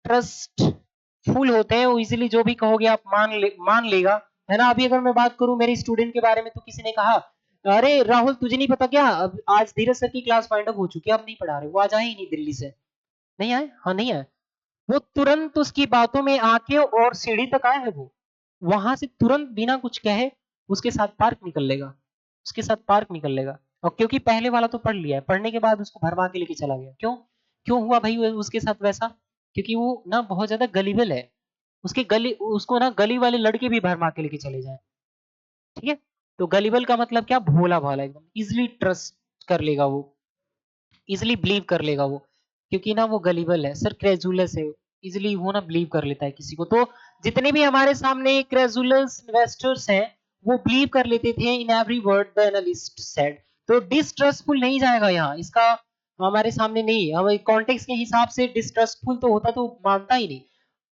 Speaker 1: ट्रस्टफुल होते हैं, वो इजिली जो भी कहोगे आप मान लेगा, है ना। अभी अगर मैं बात करूं मेरे स्टूडेंट के बारे में तो किसी ने कहा अरे राहुल तुझे नहीं पता क्या, अब आज धीरज सर की क्लास वाइंड अप हो चुकी है, अब नहीं पढ़ा रहे, वो आज आए ही नहीं दिल्ली से, नहीं आए, हाँ नहीं आए। वो तुरंत उसकी बातों में आके और सीढ़ी तक आया है, वो वहां से तुरंत बिना कुछ कहे उसके साथ पार्क निकल लेगा, उसके साथ पार्क निकल लेगा। और क्योंकि पहले वाला तो पढ़ लिया है, पढ़ने के बाद उसको भरवा के लेके चला गया। क्यों क्यों हुआ भाई उसके साथ वैसा, क्योंकि वो ना बहुत ज्यादा गलीबल है, उसके गली उसको ना गली वाले लड़के भी भरमा के लेके चले जाए, ठीक है। तो गलीबल का मतलब क्या, भोला भाला, एकदम इजिली ट्रस्ट कर लेगा वो, इजिली बिलीव कर लेगा वो, क्योंकि ना वो गलीबल है सर, क्रेजुलस है, इजिली वो ना बिलीव कर लेता है किसी को। तो जितने भी हमारे सामने क्रेजुलस इन्वेस्टर्स हैं वो बिलीव कर लेते थे in every word the analyst said. तो डिस्ट्रस्टफुल नहीं जाएगा यहाँ, इसका हमारे सामने नहीं, हम कॉन्टेक्स्ट के हिसाब से डिस्ट्रस्टफुल तो होता तो मानता ही नहीं,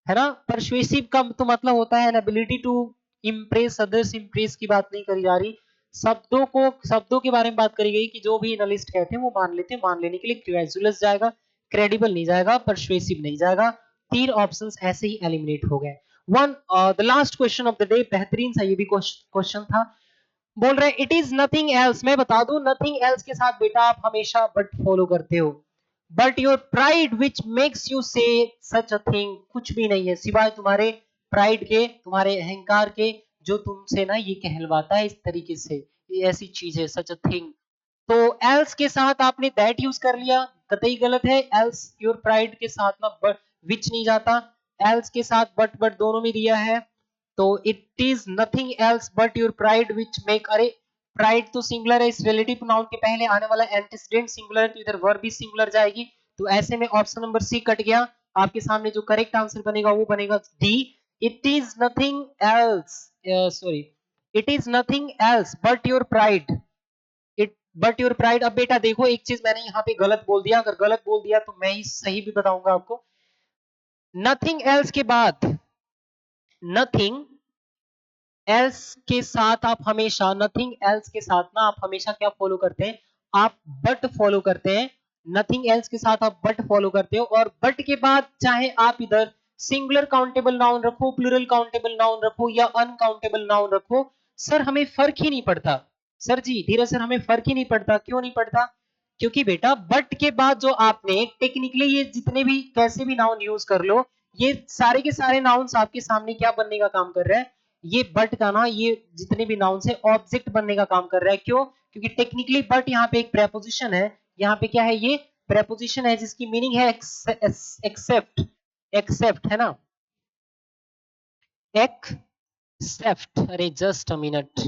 Speaker 1: है ना। परसुएसिव का तो मतलब होता है ability to impress others, impress की बात नहीं करी जा रही, शब्दों के बारे में बात करी गई कि जो भी एनालिस्ट कहते हैं वो मान लेते हैं, मान लेने के लिए क्रेजुलस जाएगा, क्रेडिबल नहीं जाएगा, परसुएसिव नहीं जाएगा। 3 ऑप्शंस ऐसे ही एलिमिनेट हो गए। The last question of the day, बेहतरीन सा ये भी क्वेश्चन था, बोल रहे इट इज नथिंग एल्स, मैं बता दूं नथिंग एल्स के साथ बेटा आप हमेशा बट फॉलो करते हो, but your pride which makes you से सच अ थिंग, कुछ भी नहीं है सिवाय तुम्हारे प्राइड के, तुम्हारे अहंकार के, जो तुमसे ना ये कहलवाता है इस तरीके से, ये ऐसी चीज है सच अ थिंग। तो एल्स के साथ आपने दैट यूज कर लिया, कतई गलत है। एल्स योर प्राइड के साथ ना विच नहीं जाता, एल्स के साथ बट दोनों में दिया है। तो it is nothing else but your pride which make, अरे प्राइड तो सिंगुलर है, इस रिलेटिव नाउन के पहले आने वाला एंटीसीडेंट सिंगुलर है, तो इधर वर्ब भी सिंगुलर जाएगी। तो ऐसे में ऑप्शन नंबर सी कट गया, आपके सामने जो करेक्ट आंसर बनेगा वो बनेगा D, it is nothing else, sorry, it is nothing else but your pride, it but your pride. अब बेटा देखो एक चीज मैंने यहाँ पे गलत बोल दिया, अगर गलत बोल दिया तो मैं ही सही भी बताऊंगा आपको। नथिंग एल्स के बाद, नथिंग एल्स के साथ आप हमेशा, नथिंग एल्स के साथ ना आप हमेशा क्या फॉलो करते हैं, आप बट फॉलो करते हैं। नथिंग एल्स के साथ आप बट फॉलो करते हो, और बट के बाद चाहे आप इधर सिंगुलर काउंटेबल नाउन रखो, प्लूरल काउंटेबल नाउन रखो या अनकाउंटेबल नाउन रखो, सर हमें फर्क ही नहीं पड़ता। सर जी धीरज सर, हमें फर्क ही नहीं पड़ता, क्यों नहीं पड़ता, क्योंकि बेटा बट के बाद जो आपने टेक्निकली ये जितने भी कैसे भी नाउन यूज कर लो, ये सारे के सारे नाउन्स आपके सामने क्या बनने का काम कर रहा है, ये बट का ना, ये जितने भी नाउन है ऑब्जेक्ट बनने का काम कर रहा है। क्यों, क्योंकि टेक्निकली बट यहाँ पे एक प्रेपोजिशन है, यहाँ पे क्या है, ये प्रेपोजिशन है जिसकी मीनिंग है एक्सेप्ट, एक्सेप्ट है ना, एक्सेप्ट। अरे जस्ट अ मिनट,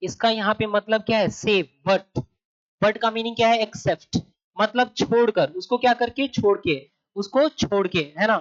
Speaker 1: इसका यहाँ पे मतलब क्या है, सेव, बट का मीनिंग क्या है, एक्सेप्ट, मतलब छोड़कर, उसको क्या करके, छोड़ के, उसको छोड़ के, है ना।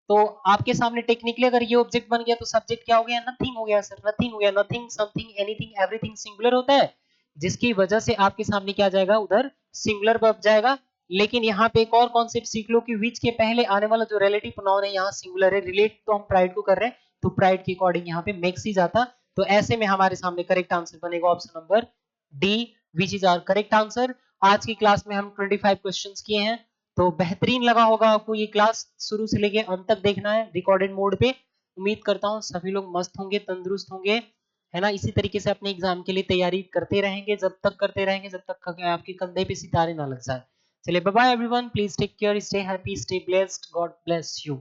Speaker 1: तो आपके सामने टेक्निकली अगर ये ऑब्जेक्ट बन गया तो सब्जेक्ट क्या हो गया, नथिंग हो गया सर, नथिंग हो गया, nothing, something, anything, everything singular होता है, जिसकी वजह से आपके सामने क्या जाएगा, उधर सिंगुलर वर्ब जाएगा। लेकिन यहाँ पे एक और कॉन्सेप्ट सीख लो कि विच के पहले आने वाला जो रिलेटिव प्रोनाउन है यहाँ सिंगुलर है, रिलेट तो हम प्राइड को कर रहे हैं, तो प्राइड के अकॉर्डिंग यहाँ पे मेक्स ही जाता। तो ऐसे में हमारे सामने करेक्ट आंसर बनेगा option number D, which is our correct answer. आज की क्लास में हम 25 क्वेश्चंस किए हैं, तो बेहतरीन लगा होगा आपको ये क्लास, शुरू से लेके अंत तक देखना है रिकॉर्डेड मोड पे। उम्मीद करता हूँ सभी लोग मस्त होंगे, तंदुरुस्त होंगे, है ना। इसी तरीके से अपने एग्जाम के लिए तैयारी करते रहेंगे, जब तक करते रहेंगे जब तक आपके कंधे पे सितारे ना लग जाए। चलिए bye bye everyone, please take care, stay happy, stay blessed, God bless you.